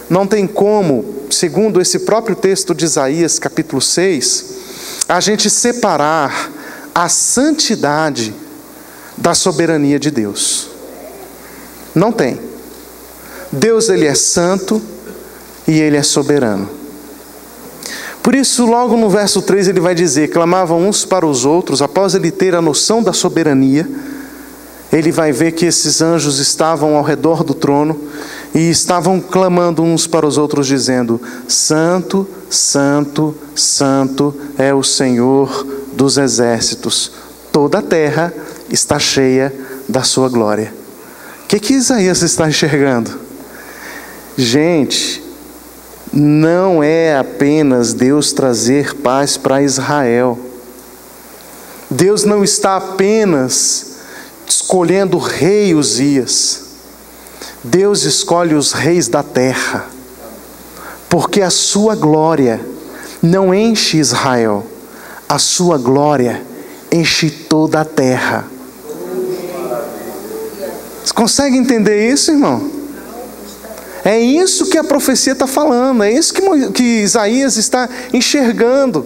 não tem como, segundo esse próprio texto de Isaías, capítulo 6, a gente separar a santidade da soberania de Deus. Não tem. Deus, Ele é santo e Ele é soberano. Por isso, logo no verso 3, ele vai dizer, clamavam uns para os outros, após ele ter a noção da soberania, ele vai ver que esses anjos estavam ao redor do trono e estavam clamando uns para os outros, dizendo, Santo, Santo, Santo é o Senhor dos exércitos, toda a terra está cheia da sua glória. O que Isaías está enxergando? Gente, não é apenas Deus trazer paz para Israel. Deus não está apenas escolhendo o rei Uzias. Deus escolhe os reis da terra, porque a sua glória não enche Israel, a sua glória enche toda a terra. Você consegue entender isso, irmão? É isso que a profecia está falando, é isso que Isaías está enxergando.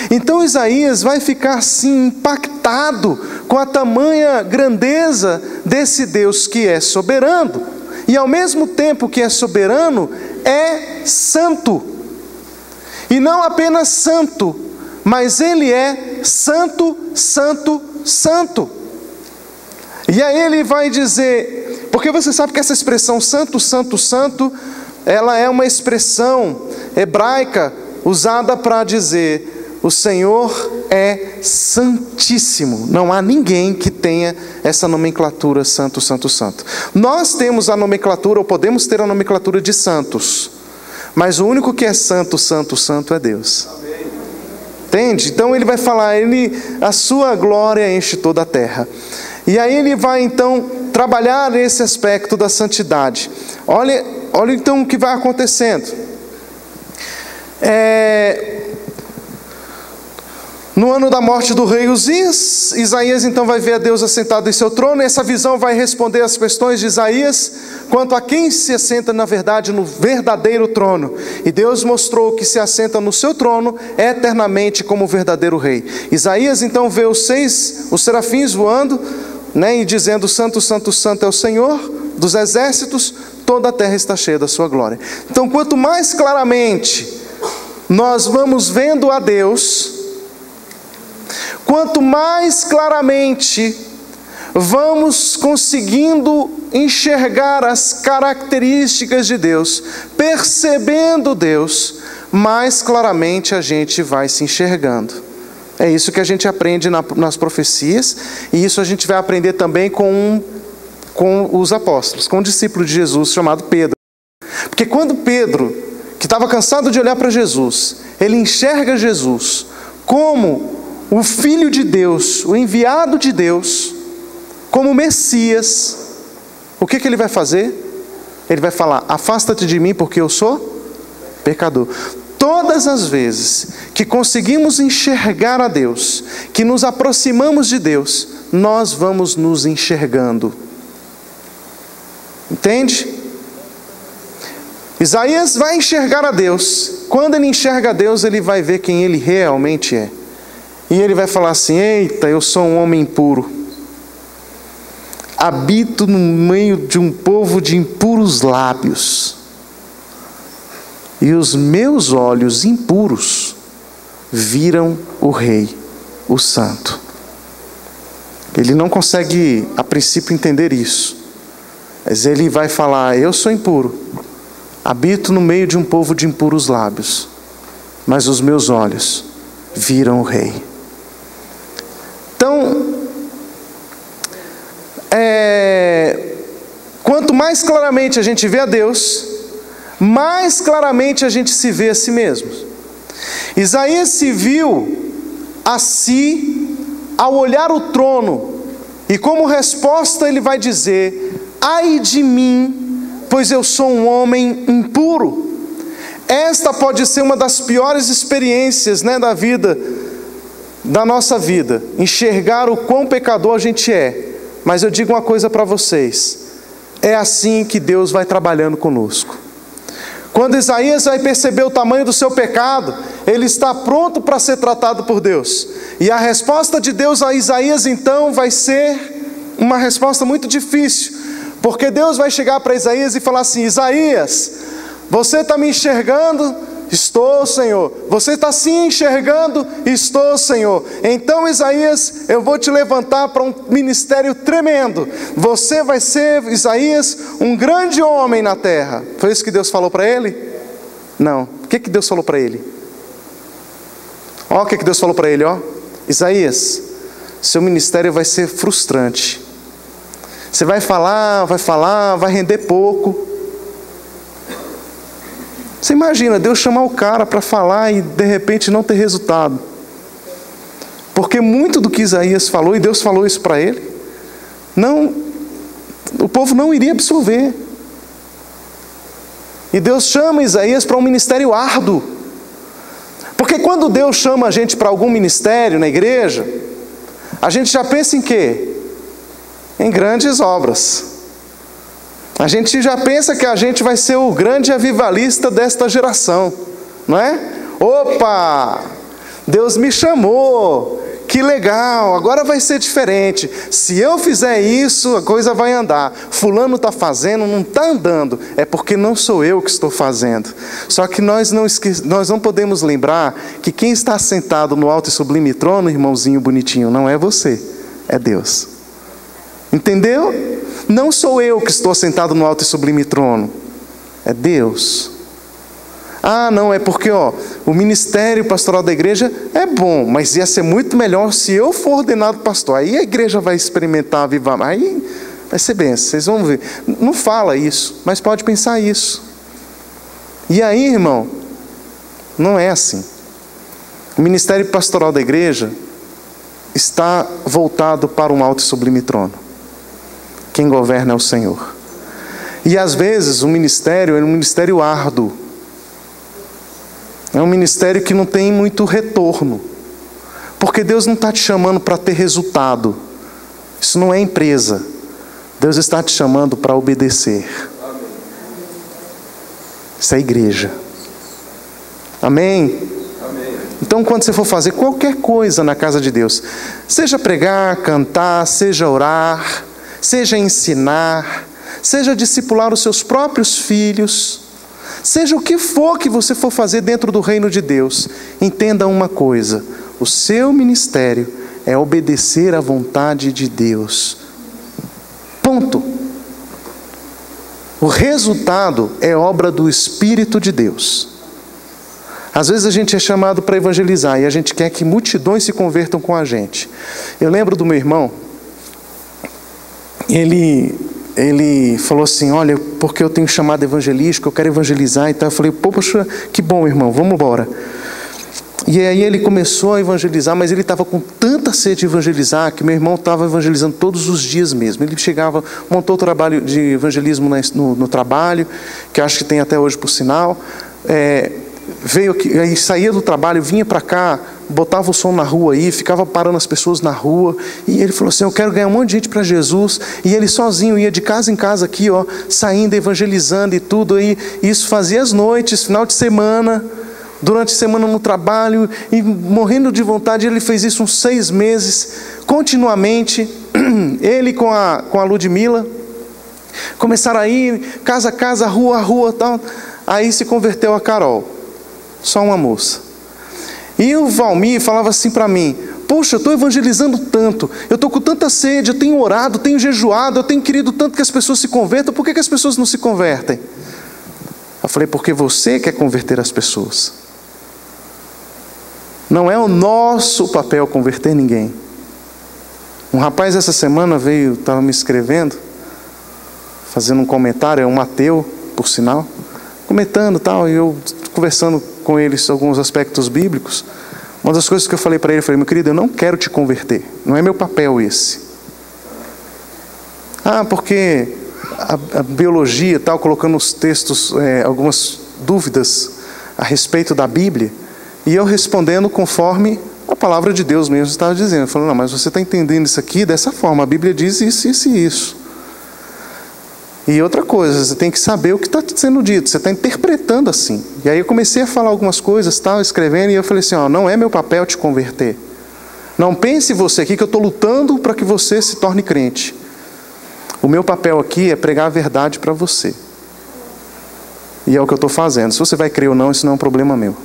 Então Isaías vai ficar assim impactado com a tamanha grandeza desse Deus que é soberano, e ao mesmo tempo que é soberano, é santo. E não apenas santo, mas ele é santo, santo, santo. E aí ele vai dizer, porque você sabe que essa expressão santo, santo, santo, ela é uma expressão hebraica usada para dizer: o Senhor é santíssimo. Não há ninguém que tenha essa nomenclatura santo, santo, santo. Nós temos a nomenclatura, ou podemos ter a nomenclatura de santos, mas o único que é santo, santo, santo é Deus. Entende? Então ele vai falar, a sua glória enche toda a terra. E aí ele vai então trabalhar esse aspecto da santidade. Olha então o que vai acontecendo. No ano da morte do rei Uzias, Isaías então vai ver a Deus assentado em seu trono, e essa visão vai responder às questões de Isaías quanto a quem se assenta na verdade no verdadeiro trono. E Deus mostrou que se assenta no seu trono eternamente como verdadeiro rei. Isaías então vê os serafins voando, e dizendo: santo, santo, santo é o Senhor dos exércitos, toda a terra está cheia da sua glória. Então, quanto mais claramente nós vamos vendo a Deus, quanto mais claramente vamos conseguindo enxergar as características de Deus, percebendo Deus, mais claramente a gente vai se enxergando. É isso que a gente aprende nas profecias, e isso a gente vai aprender também com os apóstolos, com o discípulo de Jesus chamado Pedro. Porque quando Pedro, que estava cansado de olhar para Jesus, ele enxerga Jesus como o Filho de Deus, o enviado de Deus, como Messias, o que ele vai fazer? Ele vai falar: afasta-te de mim porque eu sou pecador. Todas as vezes que conseguimos enxergar a Deus, que nos aproximamos de Deus, nós vamos nos enxergando. Entende? Isaías vai enxergar a Deus. Quando ele enxerga a Deus, ele vai ver quem ele realmente é. E ele vai falar assim: eita, eu sou um homem impuro. Habito no meio de um povo de impuros lábios. E os meus olhos impuros viram o Rei, o Santo. Ele não consegue, a princípio, entender isso. Mas ele vai falar: eu sou impuro. Habito no meio de um povo de impuros lábios. Mas os meus olhos viram o Rei. Então, quanto mais claramente a gente vê a Deus, mais claramente a gente se vê a si mesmo. Isaías se viu a si ao olhar o trono, e como resposta ele vai dizer: ai de mim, pois eu sou um homem impuro. Esta pode ser uma das piores experiências, da nossa vida, enxergar o quão pecador a gente é. Mas eu digo uma coisa para vocês: é assim que Deus vai trabalhando conosco. Quando Isaías vai perceber o tamanho do seu pecado, ele está pronto para ser tratado por Deus. E a resposta de Deus a Isaías então vai ser uma resposta muito difícil, porque Deus vai chegar para Isaías e falar assim: Isaías, você está me enxergando? Estou, Senhor. Você está se enxergando? Estou, Senhor. Então, Isaías, eu vou te levantar para um ministério tremendo. Você vai ser, Isaías, um grande homem na terra. Foi isso que Deus falou para ele? Não. O que Deus falou para ele? Olha o que Deus falou para ele, ó. Isaías, seu ministério vai ser frustrante. Você vai falar, vai render pouco. Você imagina Deus chamar o cara para falar e de repente não ter resultado. Porque muito do que Isaías falou, e Deus falou isso para ele, o povo não iria absorver. E Deus chama Isaías para um ministério árduo. Porque quando Deus chama a gente para algum ministério na igreja, a gente já pensa em quê? Em grandes obras. A gente já pensa que a gente vai ser o grande avivalista desta geração, não é? Opa! Deus me chamou, que legal, agora vai ser diferente. Se eu fizer isso, a coisa vai andar. Fulano está fazendo, não está andando. É porque não sou eu que estou fazendo. Só que nós não podemos lembrar que quem está sentado no alto e sublime trono, irmãozinho bonitinho, não é você, é Deus. Entendeu? Não sou eu que estou sentado no alto e sublime trono, é Deus. Ah, não, é porque o ministério pastoral da igreja é bom, mas ia ser muito melhor se eu for ordenado pastor. Aí a igreja vai experimentar avivar, aí vai ser benção, vocês vão ver. Não fala isso, mas pode pensar isso. E aí, irmão, não é assim. O ministério pastoral da igreja está voltado para um alto e sublime trono. Quem governa é o Senhor. E às vezes o ministério é um ministério árduo. É um ministério que não tem muito retorno. Porque Deus não está te chamando para ter resultado. Isso não é empresa. Deus está te chamando para obedecer. Isso é igreja. Amém? Amém? Então, quando você for fazer qualquer coisa na casa de Deus, seja pregar, cantar, seja orar, seja ensinar, seja discipular os seus próprios filhos, seja o que for que você for fazer dentro do reino de Deus, entenda uma coisa: o seu ministério é obedecer à vontade de Deus. Ponto. O resultado é obra do Espírito de Deus. Às vezes a gente é chamado para evangelizar e a gente quer que multidões se convertam com a gente. Eu lembro do meu irmão, ele falou assim: olha, porque eu tenho chamado evangelístico, eu quero evangelizar e tal. Eu falei: poxa, que bom, irmão, vamos embora. E aí ele começou a evangelizar, mas ele estava com tanta sede de evangelizar que meu irmão estava evangelizando todos os dias mesmo. Ele chegava, montou o trabalho de evangelismo no trabalho, que acho que tem até hoje por sinal. Veio aqui, aí saía do trabalho, vinha para cá, botava o som na rua aí, ficava parando as pessoas na rua, e ele falou assim: eu quero ganhar um monte de gente para Jesus. E ele sozinho ia de casa em casa aqui, saindo, evangelizando e tudo aí. Isso fazia as noites, final de semana, durante a semana no trabalho, e morrendo de vontade. Ele fez isso uns 6 meses, continuamente. Ele com a Ludmila começaram a ir casa a casa, rua a rua, tal. Aí se converteu a Carol, só uma moça. E o Valmir falava assim para mim: poxa, eu estou evangelizando tanto, eu estou com tanta sede, eu tenho orado, tenho jejuado, eu tenho querido tanto que as pessoas se convertam, por que as pessoas não se convertem? Eu falei: porque você quer converter as pessoas. Não é o nosso papel converter ninguém. Um rapaz essa semana veio, estava me escrevendo, fazendo um comentário, é um ateu, por sinal, comentando tal, e eu conversando com ele sobre alguns aspectos bíblicos. Uma das coisas que eu falei para ele, eu falei: meu querido, eu não quero te converter, não é meu papel esse. Porque a biologia tal, colocando os textos, algumas dúvidas a respeito da Bíblia, e eu respondendo conforme a palavra de Deus mesmo estava dizendo. Eu falei: não, mas você está entendendo isso aqui dessa forma, a Bíblia diz isso, isso e isso. E outra coisa, você tem que saber o que está sendo dito, você está interpretando assim. E aí eu comecei a falar algumas coisas, tal, escrevendo, e eu falei assim: não é meu papel te converter. Não pense você aqui que eu estou lutando para que você se torne crente. O meu papel aqui é pregar a verdade para você. E é o que eu estou fazendo. Se você vai crer ou não, isso não é um problema meu.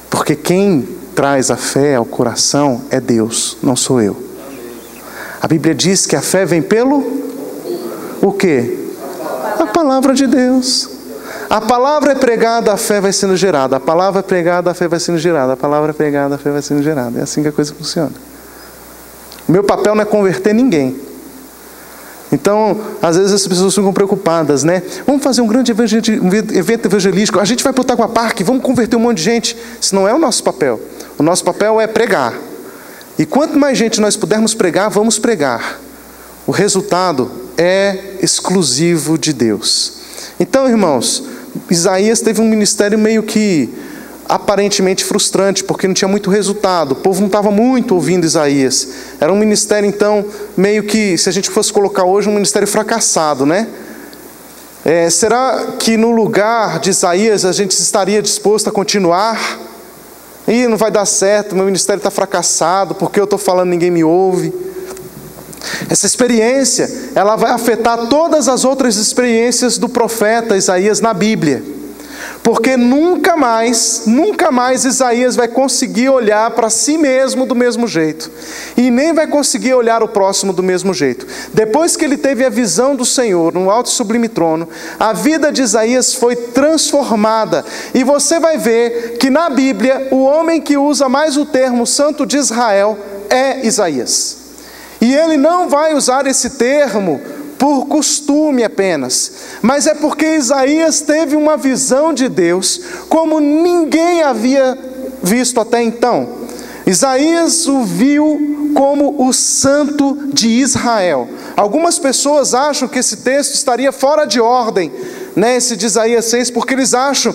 Porque quem traz a fé ao coração é Deus, não sou eu. A Bíblia diz que a fé vem pelo o quê? A palavra de Deus. A palavra é pregada, a fé vai sendo gerada. A palavra é pregada, a fé vai sendo gerada. A palavra é pregada, a fé vai sendo gerada. É assim que a coisa funciona. O meu papel não é converter ninguém. Então, às vezes as pessoas ficam preocupadas, né? Vamos fazer um grande evento evangelístico, a gente vai para o Taquá Parque, vamos converter um monte de gente. Isso não é o nosso papel. O nosso papel é pregar. E quanto mais gente nós pudermos pregar, vamos pregar. O resultado é exclusivo de Deus. Então, irmãos, Isaías teve um ministério meio que aparentemente frustrante, porque não tinha muito resultado. O povo não estava muito ouvindo Isaías. Era um ministério, então, meio que, se a gente fosse colocar hoje, um ministério fracassado, né? Será que no lugar de Isaías a gente estaria disposto a continuar? Ih, não vai dar certo, meu ministério está fracassado, porque eu estou falando ninguém me ouve. Essa experiência, ela vai afetar todas as outras experiências do profeta Isaías na Bíblia. Porque nunca mais Isaías vai conseguir olhar para si mesmo do mesmo jeito. E nem vai conseguir olhar o próximo do mesmo jeito. Depois que ele teve a visão do Senhor no alto e sublime trono, a vida de Isaías foi transformada. E você vai ver que na Bíblia, o homem que usa mais o termo Santo de Israel é Isaías. E ele não vai usar esse termo por costume apenas, mas é porque Isaías teve uma visão de Deus como ninguém havia visto até então. Isaías o viu como o Santo de Israel. Algumas pessoas acham que esse texto estaria fora de ordem, esse de Isaías 6, porque eles acham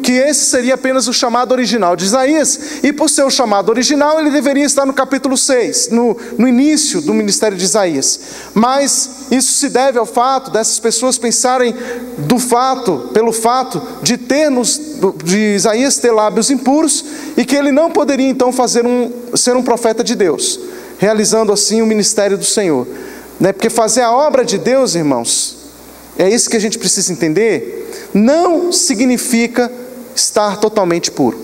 que esse seria apenas o chamado original de Isaías, e por ser o chamado original, ele deveria estar no capítulo 6, no início do ministério de Isaías. Mas isso se deve ao fato dessas pessoas pensarem pelo fato de Isaías ter lábios impuros, e que ele não poderia então ser um profeta de Deus, realizando assim o ministério do Senhor. Porque fazer a obra de Deus, irmãos, é isso que a gente precisa entender, não significa estar totalmente puro.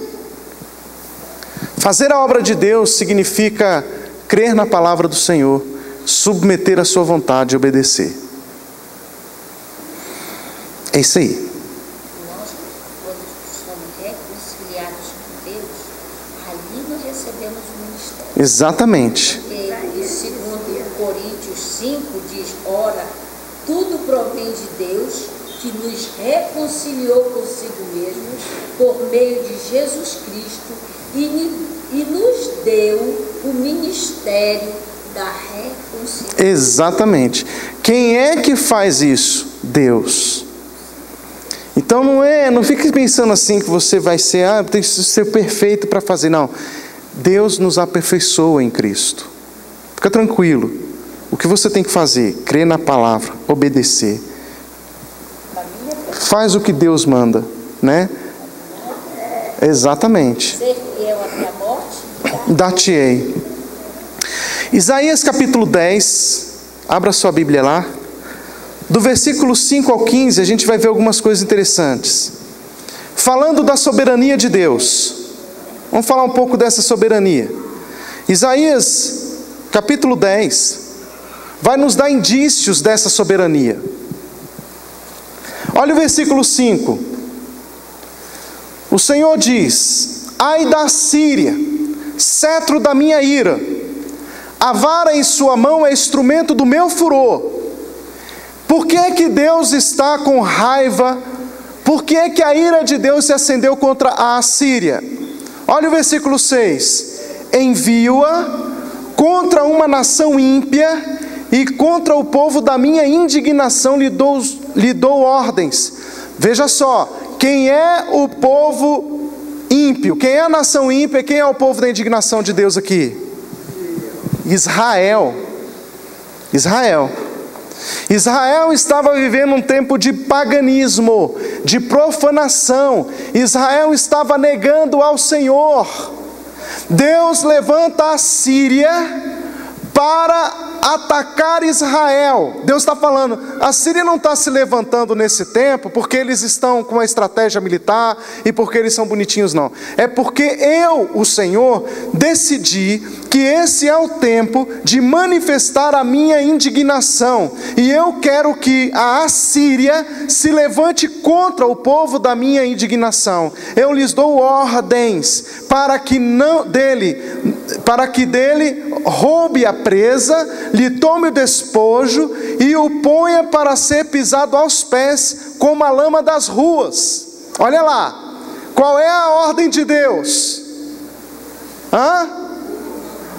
Fazer a obra de Deus significa crer na palavra do Senhor, submeter a sua vontade e obedecer. É isso aí. Nós, quando somos reconciliados com Deus, ali nós recebemos o ministério. Exatamente. Porque, segundo Coríntios 5, diz: ora, tudo provém de Deus, que nos reconciliou consigo mesmo, por meio de Jesus Cristo, e nos deu o ministério da reconciliação. Exatamente. Quem é que faz isso? Deus. Então não fique pensando assim que você vai ser, tem que ser perfeito para fazer. Não. Deus nos aperfeiçoa em Cristo. Fica tranquilo. O que você tem que fazer? Crer na palavra, obedecer. Faz o que Deus manda, Exatamente. Ser fiel até a morte, dar-te-ei. Isaías capítulo 10, abra sua Bíblia lá. Do versículo 5 ao 15, a gente vai ver algumas coisas interessantes. Falando da soberania de Deus. Vamos falar um pouco dessa soberania. Isaías capítulo 10 vai nos dar indícios dessa soberania. Olha o versículo 5. O Senhor diz: ai da Síria, cetro da minha ira, a vara em sua mão é instrumento do meu furor. Por que é que Deus está com raiva? Por que é que a ira de Deus se acendeu contra a Assíria? Olha o versículo 6. Envio-a contra uma nação ímpia, e contra o povo da minha indignação lhe dou ordens. Veja só, quem é o povo ímpio? Quem é a nação ímpia? Quem é o povo da indignação de Deus aqui? Israel. Israel estava vivendo um tempo de paganismo, de profanação. Israel estava negando ao Senhor. Deus levanta a Síria para atacar Israel. Deus está falando, a Síria não está se levantando nesse tempo porque eles estão com uma estratégia militar e porque eles são bonitinhos, não. É porque eu, o Senhor, decidi que esse é o tempo de manifestar a minha indignação, e eu quero que a Assíria se levante contra o povo da minha indignação. Eu lhes dou ordens para que dele roube a presa, lhe tome o despojo e o ponha para ser pisado aos pés como a lama das ruas. Olha lá, qual é a ordem de Deus?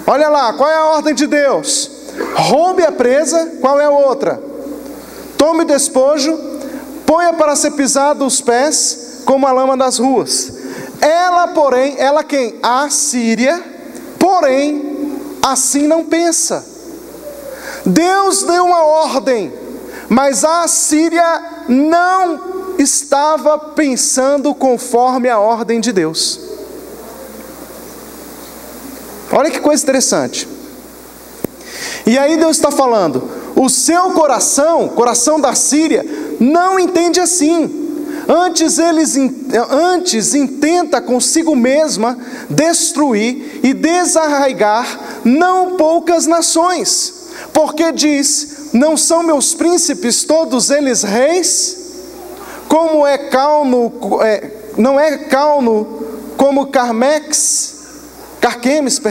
Olha lá, qual é a ordem de Deus? Roube a presa. Qual é a outra? Tome o despojo, ponha para ser pisado os pés como a lama das ruas. Ela, porém, quem? A Síria, porém, assim não pensa. Deus deu uma ordem, mas a Síria não estava pensando conforme a ordem de Deus. Olha que coisa interessante. E aí Deus está falando, o seu coração, coração da Síria, não entende assim. Antes intenta consigo mesma destruir e desarraigar não poucas nações. Porque diz, não são meus príncipes todos eles reis? Como é Calno, não é Calno como Carquemes,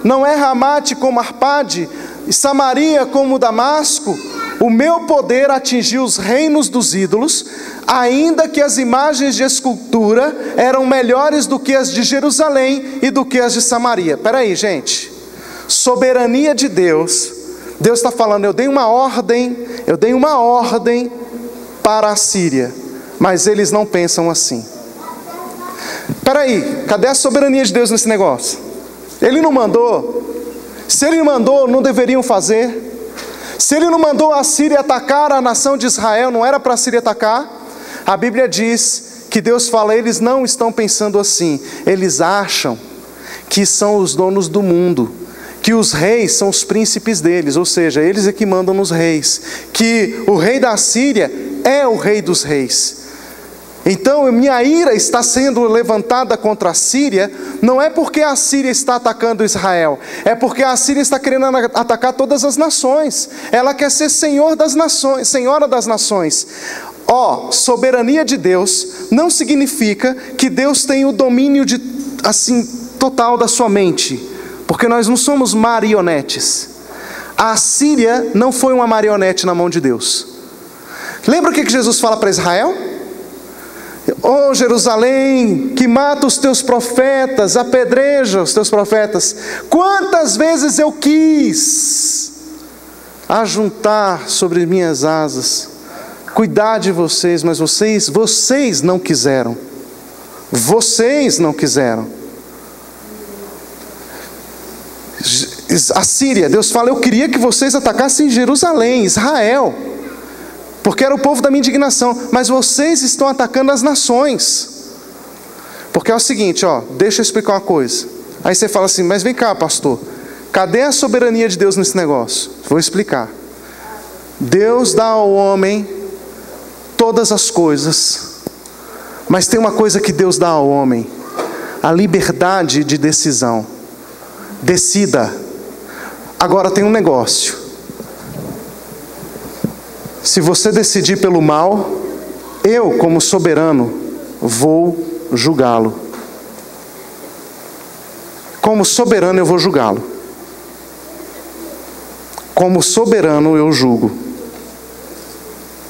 não é Ramate como Arpade, e Samaria como Damasco. O meu poder atingiu os reinos dos ídolos, ainda que as imagens de escultura eram melhores do que as de Jerusalém e do que as de Samaria. Espera aí, gente. Soberania de Deus. Deus está falando, eu dei uma ordem para a Síria, mas eles não pensam assim. Espera aí, cadê a soberania de Deus nesse negócio? Ele não mandou? Se ele mandou, não deveriam fazer? Se ele não mandou a Síria atacar a nação de Israel, não era para a Síria atacar? A Bíblia diz que Deus fala, eles não estão pensando assim. Eles acham que são os donos do mundo, que os reis são os príncipes deles, ou seja, eles é que mandam nos reis, que o rei da Síria é o rei dos reis. Então minha ira está sendo levantada contra a Síria, não é porque a Síria está atacando Israel, é porque a Síria está querendo atacar todas as nações. Ela quer ser senhor das nações, senhora das nações. Soberania de Deus não significa que Deus tem o domínio total da sua mente, porque nós não somos marionetes. A Síria não foi uma marionete na mão de Deus. Lembra o que Jesus fala para Israel? Ó Jerusalém, que mata os teus profetas, apedreja os teus profetas. Quantas vezes eu quis ajuntar sobre minhas asas, cuidar de vocês, mas vocês não quiseram. Vocês não quiseram. A Síria, Deus fala, eu queria que vocês atacassem Jerusalém, Israel, porque era o povo da minha indignação, mas vocês estão atacando as nações. Porque é o seguinte, deixa eu explicar uma coisa. Aí você fala assim, mas vem cá, pastor, cadê a soberania de Deus nesse negócio? Vou explicar. Deus dá ao homem todas as coisas, mas tem uma coisa que Deus dá ao homem: a liberdade de decisão. Decida. Agora tem um negócio. Se você decidir pelo mal, eu, como soberano, vou julgá-lo. Como soberano eu vou julgá-lo. Como soberano eu julgo.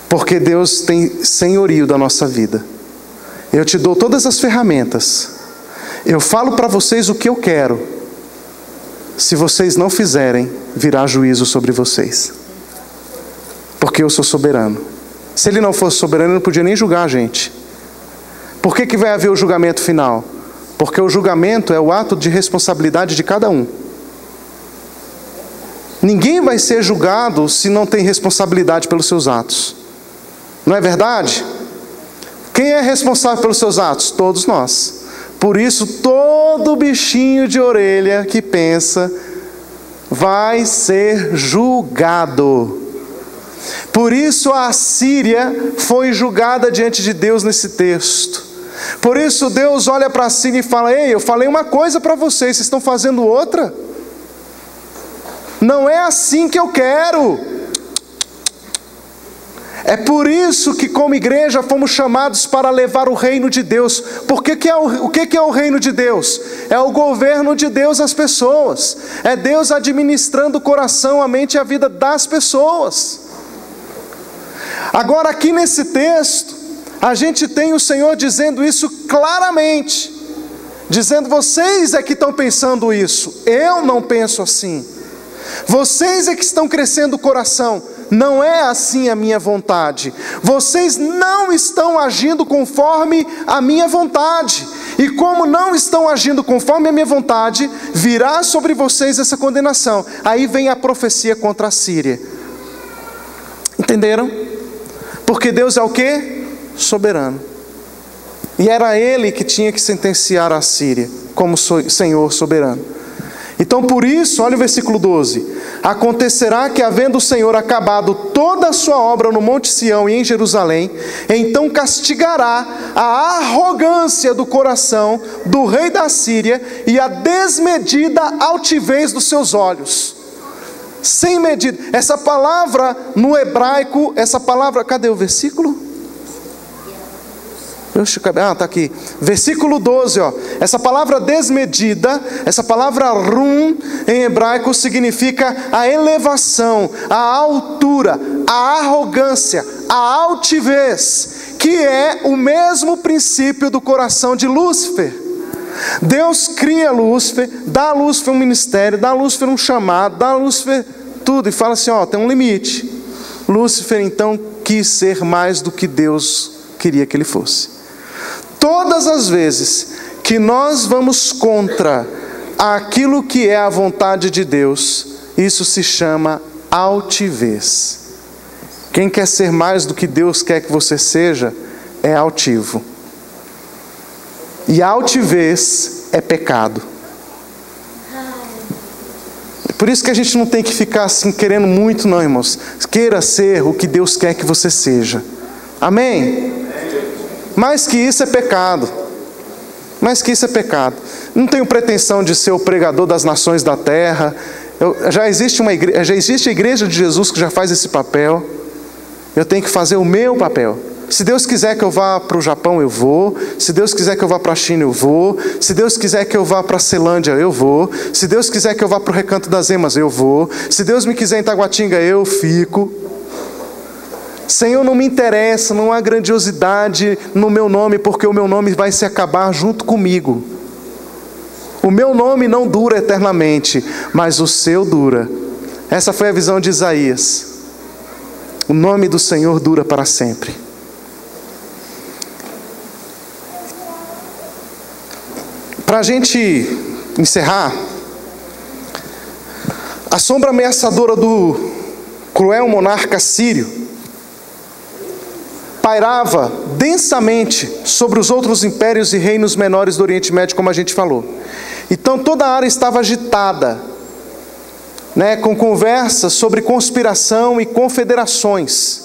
Porque Deus tem senhorio da nossa vida. Eu te dou todas as ferramentas. Eu falo para vocês o que eu quero. Se vocês não fizerem, virá juízo sobre vocês. Porque eu sou soberano. Se ele não fosse soberano, ele não podia nem julgar a gente. Por que vai haver o julgamento final? Porque o julgamento é o ato de responsabilidade de cada um. Ninguém vai ser julgado se não tem responsabilidade pelos seus atos. Não é verdade? Quem é responsável pelos seus atos? Todos nós. Por isso, todo bichinho de orelha que pensa vai ser julgado. Por isso a Síria foi julgada diante de Deus nesse texto. Por isso Deus olha para a Síria e fala, ei, eu falei uma coisa para vocês estão fazendo outra? Não é assim que eu quero. É por isso que como igreja fomos chamados para levar o reino de Deus. O que é o reino de Deus? É o governo de Deus às pessoas. É Deus administrando o coração, a mente e a vida das pessoas. Agora aqui nesse texto, a gente tem o Senhor dizendo isso claramente. Dizendo, vocês é que estão pensando isso. Eu não penso assim. Vocês é que estão crescendo o coração. Não é assim a minha vontade. Vocês não estão agindo conforme a minha vontade. E como não estão agindo conforme a minha vontade, virá sobre vocês essa condenação. Aí vem a profecia contra a Síria. Entenderam? Porque Deus é o quê? Soberano. E era Ele que tinha que sentenciar a Síria como Senhor soberano. Então por isso, olha o versículo 12: acontecerá que, havendo o Senhor acabado toda a sua obra no Monte Sião e em Jerusalém, então castigará a arrogância do coração do rei da Síria e a desmedida altivez dos seus olhos. Sem medida. Essa palavra no hebraico, essa palavra, cadê o versículo? Está aqui, versículo 12, ó. Essa palavra desmedida, essa palavra rum em hebraico significa a elevação, a altura, a arrogância, a altivez, que é o mesmo princípio do coração de Lúcifer. Deus cria Lúcifer, dá a Lúcifer um ministério, dá a Lúcifer um chamado, dá a Lúcifer tudo e fala assim, ó, tem um limite. Lúcifer então quis ser mais do que Deus queria que ele fosse. Todas as vezes que nós vamos contra aquilo que é a vontade de Deus, isso se chama altivez. Quem quer ser mais do que Deus quer que você seja, é altivo. E altivez é pecado. Por isso que a gente não tem que ficar assim querendo muito não, irmãos. Queira ser o que Deus quer que você seja. Amém? Mais que isso é pecado. Mais que isso é pecado. Não tenho pretensão de ser o pregador das nações da terra. Já existe a igreja de Jesus que já faz esse papel. Eu tenho que fazer o meu papel. Se Deus quiser que eu vá para o Japão, eu vou. Se Deus quiser que eu vá para a China, eu vou. Se Deus quiser que eu vá para a Ceilândia, eu vou. Se Deus quiser que eu vá para o Recanto das Emas, eu vou. Se Deus me quiser em Taguatinga, eu fico. Senhor, não me interessa, não há grandiosidade no meu nome, porque o meu nome vai se acabar junto comigo. O meu nome não dura eternamente, mas o seu dura. Essa foi a visão de Isaías. O nome do Senhor dura para sempre. Para a gente encerrar, a sombra ameaçadora do cruel monarca sírio pairava densamente sobre os outros impérios e reinos menores do Oriente Médio, como a gente falou. Então toda a área estava agitada, com conversas sobre conspiração e confederações.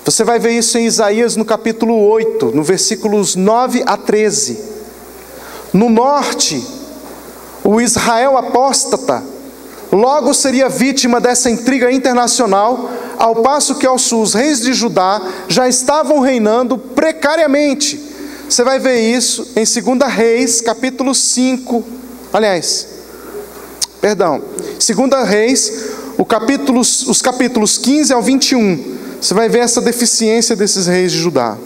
Você vai ver isso em Isaías no capítulo 8, no versículos 9 a 13. No norte, o Israel apóstata logo seria vítima dessa intriga internacional, ao passo que ao sul os reis de Judá já estavam reinando precariamente. Você vai ver isso em 2 Reis, capítulo 5. Aliás, 2 Reis, os capítulos 15 ao 21. Você vai ver essa deficiência desses reis de Judá.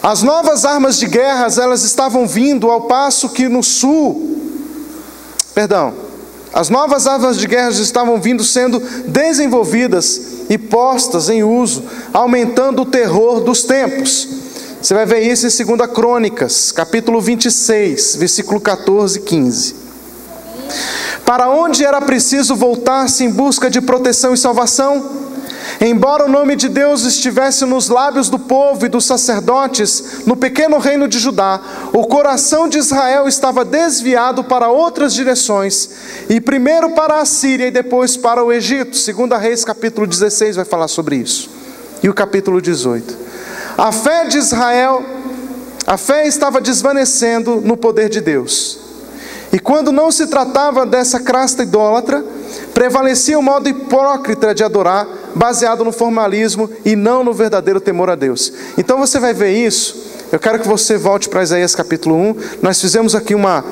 As novas armas de guerra, elas estavam vindo ao passo que no sul, as novas armas de guerra estavam vindo sendo desenvolvidas e postas em uso, aumentando o terror dos tempos. Você vai ver isso em 2 Crônicas, capítulo 26, versículo 14 e 15. Para onde era preciso voltar-se em busca de proteção e salvação? Embora o nome de Deus estivesse nos lábios do povo e dos sacerdotes no pequeno reino de Judá, o coração de Israel estava desviado para outras direções, e primeiro para a Síria e depois para o Egito. 2 Reis capítulo 16 vai falar sobre isso, e o capítulo 18. A fé de Israel, a fé estava desvanecendo no poder de Deus, e quando não se tratava dessa crasta idólatra, prevalecia o modo hipócrita de adorar, baseado no formalismo e não no verdadeiro temor a Deus. Então você vai ver isso. Eu quero que você volte para Isaías capítulo 1. Nós fizemos aqui uma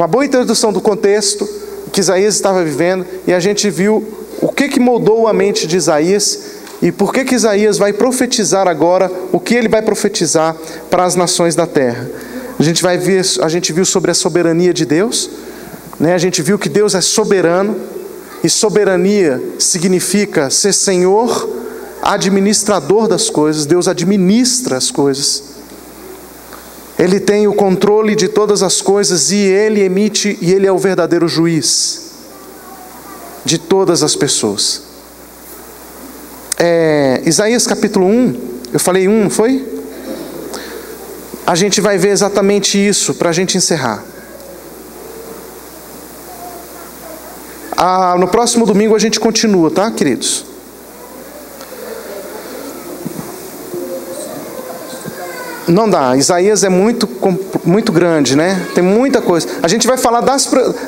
boa introdução do contexto que Isaías estava vivendo, e a gente viu o que moldou a mente de Isaías e por que Isaías vai profetizar agora, o que ele vai profetizar para as nações da terra. A gente viu sobre a soberania de Deus, a gente viu que Deus é soberano, e soberania significa ser Senhor, administrador das coisas. Deus administra as coisas. Ele tem o controle de todas as coisas e Ele é o verdadeiro juiz de todas as pessoas. Isaías capítulo 1, eu falei 1, não foi? A gente vai ver exatamente isso para a gente encerrar. No próximo domingo a gente continua, tá, queridos? Não dá, Isaías é muito grande, né? Tem muita coisa. A gente vai falar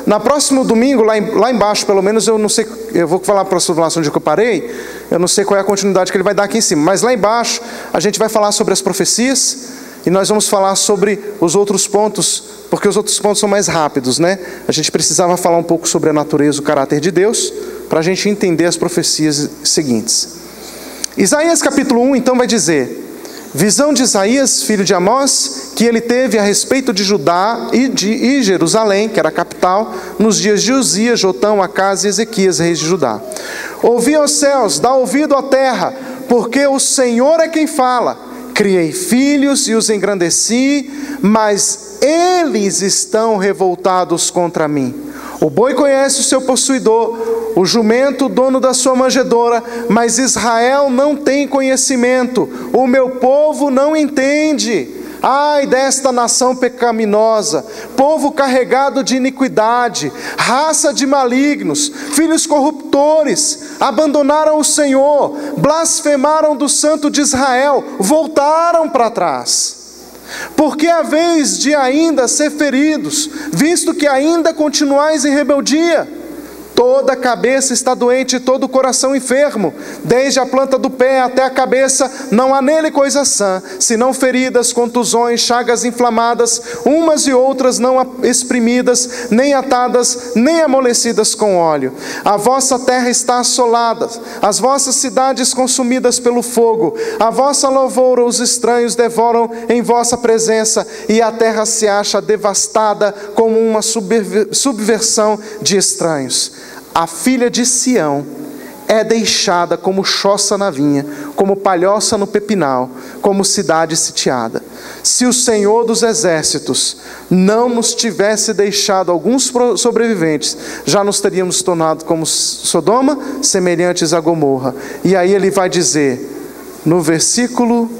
na próximo domingo, lá embaixo, pelo menos, eu não sei, eu vou falar para a situação onde eu parei, eu não sei qual é a continuidade que ele vai dar aqui em cima, mas lá embaixo a gente vai falar sobre as profecias e nós vamos falar sobre os outros pontos, porque os outros pontos são mais rápidos, né? A gente precisava falar um pouco sobre a natureza, o caráter de Deus, para a gente entender as profecias seguintes. Isaías capítulo 1 então vai dizer: visão de Isaías, filho de Amós, que ele teve a respeito de Judá e Jerusalém, que era a capital, nos dias de Uzias, Jotão, Acás e Ezequias, reis de Judá. Ouvi aos céus, dá ouvido à terra, porque o Senhor é quem fala. Criei filhos e os engrandeci, mas eles estão revoltados contra mim. O boi conhece o seu possuidor, o jumento o dono da sua manjedoura, mas Israel não tem conhecimento, o meu povo não entende. Ai desta nação pecaminosa, povo carregado de iniquidade, raça de malignos, filhos corruptores, abandonaram o Senhor, blasfemaram do Santo de Israel, voltaram para trás. Porque a vez de ainda ser feridos, visto que ainda continuais em rebeldia, toda a cabeça está doente e todo o coração enfermo, desde a planta do pé até a cabeça, não há nele coisa sã, senão feridas, contusões, chagas inflamadas, umas e outras não exprimidas, nem atadas, nem amolecidas com óleo. A vossa terra está assolada, as vossas cidades consumidas pelo fogo, a vossa lavoura os estranhos devoram em vossa presença, e a terra se acha devastada como uma subversão de estranhos. A filha de Sião é deixada como choça na vinha, como palhoça no pepinal, como cidade sitiada. Se o Senhor dos exércitos não nos tivesse deixado alguns sobreviventes, já nos teríamos tornado como Sodoma, semelhantes a Gomorra. E aí ele vai dizer, no versículo...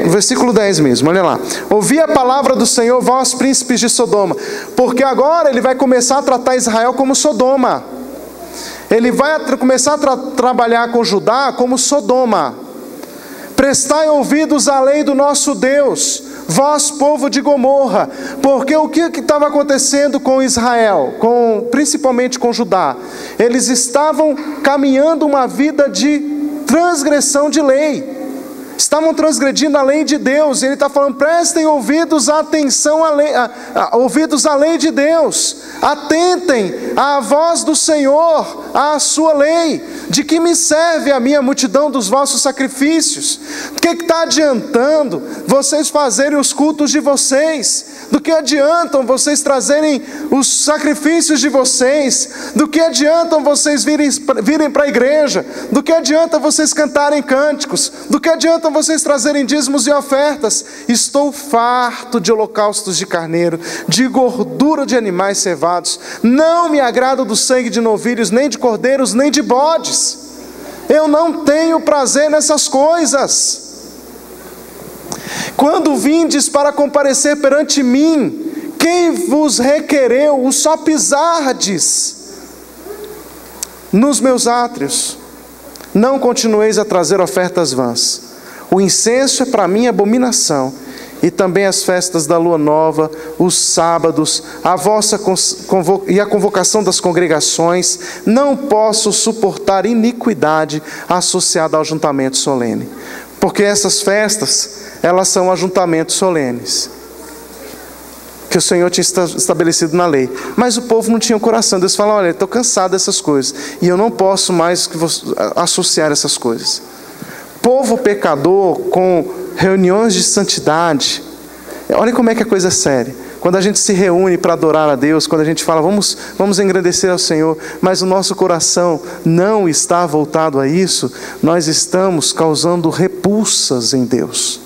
no versículo 10 mesmo, olha lá. Ouvi a palavra do Senhor, vós príncipes de Sodoma. Porque agora ele vai começar a tratar Israel como Sodoma. Ele vai começar a trabalhar com Judá como Sodoma. Prestai ouvidos à lei do nosso Deus, vós povo de Gomorra. Porque o que estava acontecendo com Israel, principalmente com Judá? Eles estavam caminhando uma vida de transgressão de lei. Estavam transgredindo a lei de Deus. E ele está falando, prestem ouvidos à atenção ouvidos à lei de Deus. Atentem à voz do Senhor, à sua lei. De que me serve a minha multidão dos vossos sacrifícios? Do que está adiantando vocês fazerem os cultos de vocês? Do que adiantam vocês trazerem os sacrifícios de vocês? Do que adiantam vocês virem para a igreja? Do que adianta vocês cantarem cânticos? Do que adianta vocês trazerem dízimos e ofertas? Estou farto de holocaustos de carneiro, de gordura de animais cevados. Não me agrado do sangue de novilhos, nem de cordeiros, nem de bodes. Eu não tenho prazer nessas coisas. Quando vindes para comparecer perante mim, quem vos requereu o só pisardes nos meus átrios? Não continueis a trazer ofertas vãs. O incenso é para mim abominação, e também as festas da lua nova, os sábados, e a convocação das congregações. Não posso suportar iniquidade associada ao ajuntamento solene, porque essas festas, elas são ajuntamentos solenes que o Senhor tinha estabelecido na lei, mas o povo não tinha o coração. Deus fala, olha, estou cansado dessas coisas, e eu não posso mais associar essas coisas. Povo pecador com reuniões de santidade. Olha como é que a coisa é séria. Quando a gente se reúne para adorar a Deus, quando a gente fala, vamos engrandecer ao Senhor, mas o nosso coração não está voltado a isso, nós estamos causando repulsas em Deus.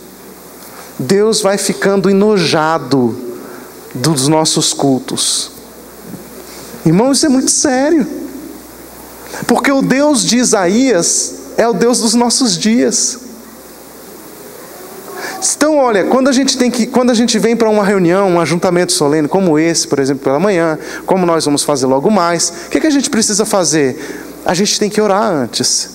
Deus vai ficando enojado dos nossos cultos. Irmãos, isso é muito sério. Porque o Deus de Isaías é o Deus dos nossos dias. Então, olha, quando a gente vem para uma reunião, um ajuntamento solene como esse, por exemplo, pela manhã, como nós vamos fazer logo mais, o que a gente precisa fazer? A gente tem que orar antes.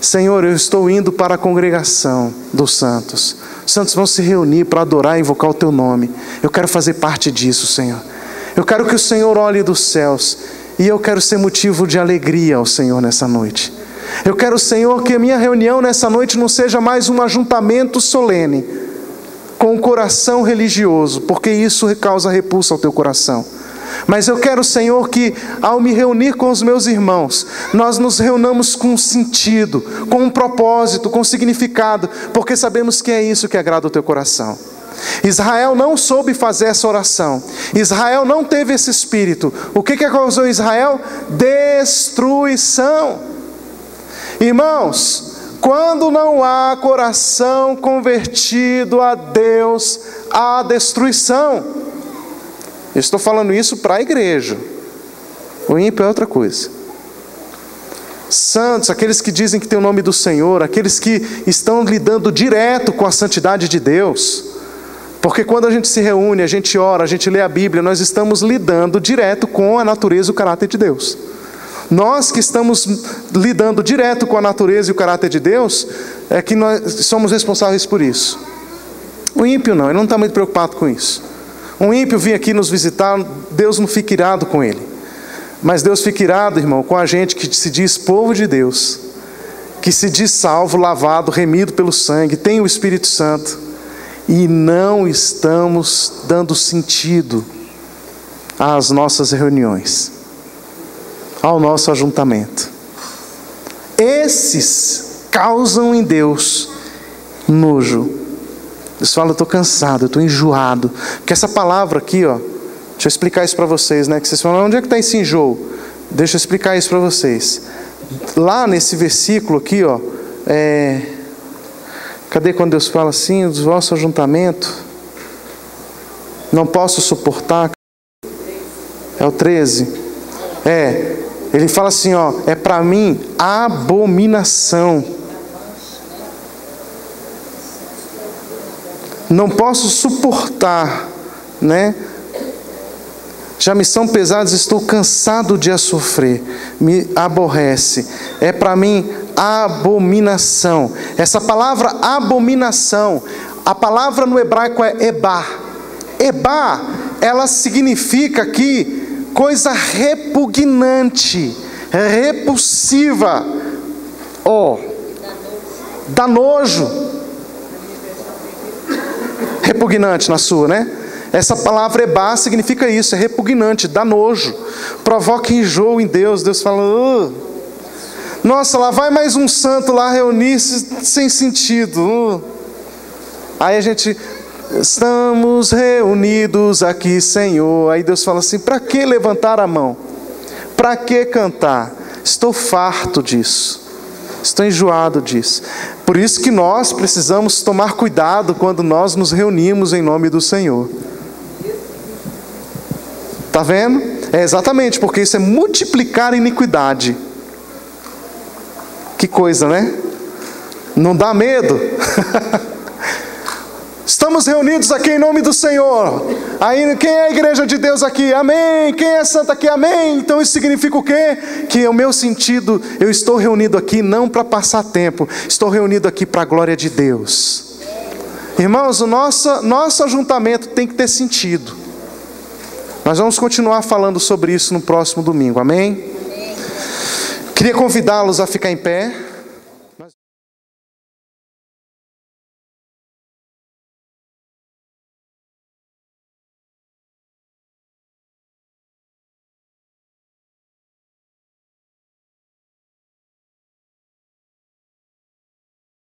Senhor, eu estou indo para a congregação dos santos. Os santos vão se reunir para adorar e invocar o teu nome. Eu quero fazer parte disso, Senhor. Eu quero que o Senhor olhe dos céus. E eu quero ser motivo de alegria ao Senhor nessa noite. Eu quero, Senhor, que a minha reunião nessa noite não seja mais um ajuntamento solene, com o coração religioso, porque isso causa repulsa ao teu coração. Mas eu quero, Senhor, que ao me reunir com os meus irmãos, nós nos reunamos com sentido, com um propósito, com significado, porque sabemos que é isso que agrada o teu coração. Israel não soube fazer essa oração. Israel não teve esse espírito. O que causou Israel? Destruição. Irmãos, quando não há coração convertido a Deus, há destruição. Eu estou falando isso para a igreja. O ímpio é outra coisa. Santos, aqueles que dizem que tem o nome do Senhor, aqueles que estão lidando direto com a santidade de Deus. Porque quando a gente se reúne, a gente ora, a gente lê a Bíblia, nós estamos lidando direto com a natureza e o caráter de Deus. Nós que estamos lidando direto com a natureza e o caráter de Deus, é que nós somos responsáveis por isso. O ímpio não, ele não está muito preocupado com isso. Um ímpio vir aqui nos visitar, Deus não fica irado com ele. Mas Deus fica irado, irmão, com a gente que se diz povo de Deus, que se diz salvo, lavado, remido pelo sangue, tem o Espírito Santo, e não estamos dando sentido às nossas reuniões, ao nosso ajuntamento. Esses causam em Deus nojo. Deus fala, eu estou cansado, eu estou enjoado. Porque essa palavra aqui, ó, deixa eu explicar isso para vocês, né? Que vocês falam, onde é que está esse enjoo? Deixa eu explicar isso para vocês. Lá nesse versículo aqui, ó, cadê quando Deus fala assim, do vosso ajuntamento? Não posso suportar. É o 13. Ele fala assim, ó, é para mim abominação. Não posso suportar, né? Já me são pesados, estou cansado de a sofrer. Me aborrece. É para mim abominação. Essa palavra abominação, a palavra no hebraico é ebá. Ebá, ela significa aqui coisa repugnante, repulsiva, dá nojo. Repugnante na sua, né? Essa palavra ebá significa isso, é repugnante, dá nojo, provoca enjoo em Deus. Deus fala, nossa, lá vai mais um santo lá reunir-se sem sentido. Aí a gente, estamos reunidos aqui, Senhor. Aí Deus fala assim, para que levantar a mão? Para que cantar? Estou farto disso. Estou enjoado disso. Por isso que nós precisamos tomar cuidado quando nós nos reunimos em nome do Senhor. Está vendo? É exatamente, porque isso é multiplicar a iniquidade. Que coisa, né? Não dá medo? Estamos reunidos aqui em nome do Senhor. Aí, quem é a igreja de Deus aqui? Amém. Quem é santo aqui? Amém. Então isso significa o quê? Que o meu sentido, eu estou reunido aqui não para passar tempo, estou reunido aqui para a glória de Deus. Irmãos, o nosso ajuntamento tem que ter sentido. Nós vamos continuar falando sobre isso no próximo domingo, amém? Queria convidá-los a ficar em pé.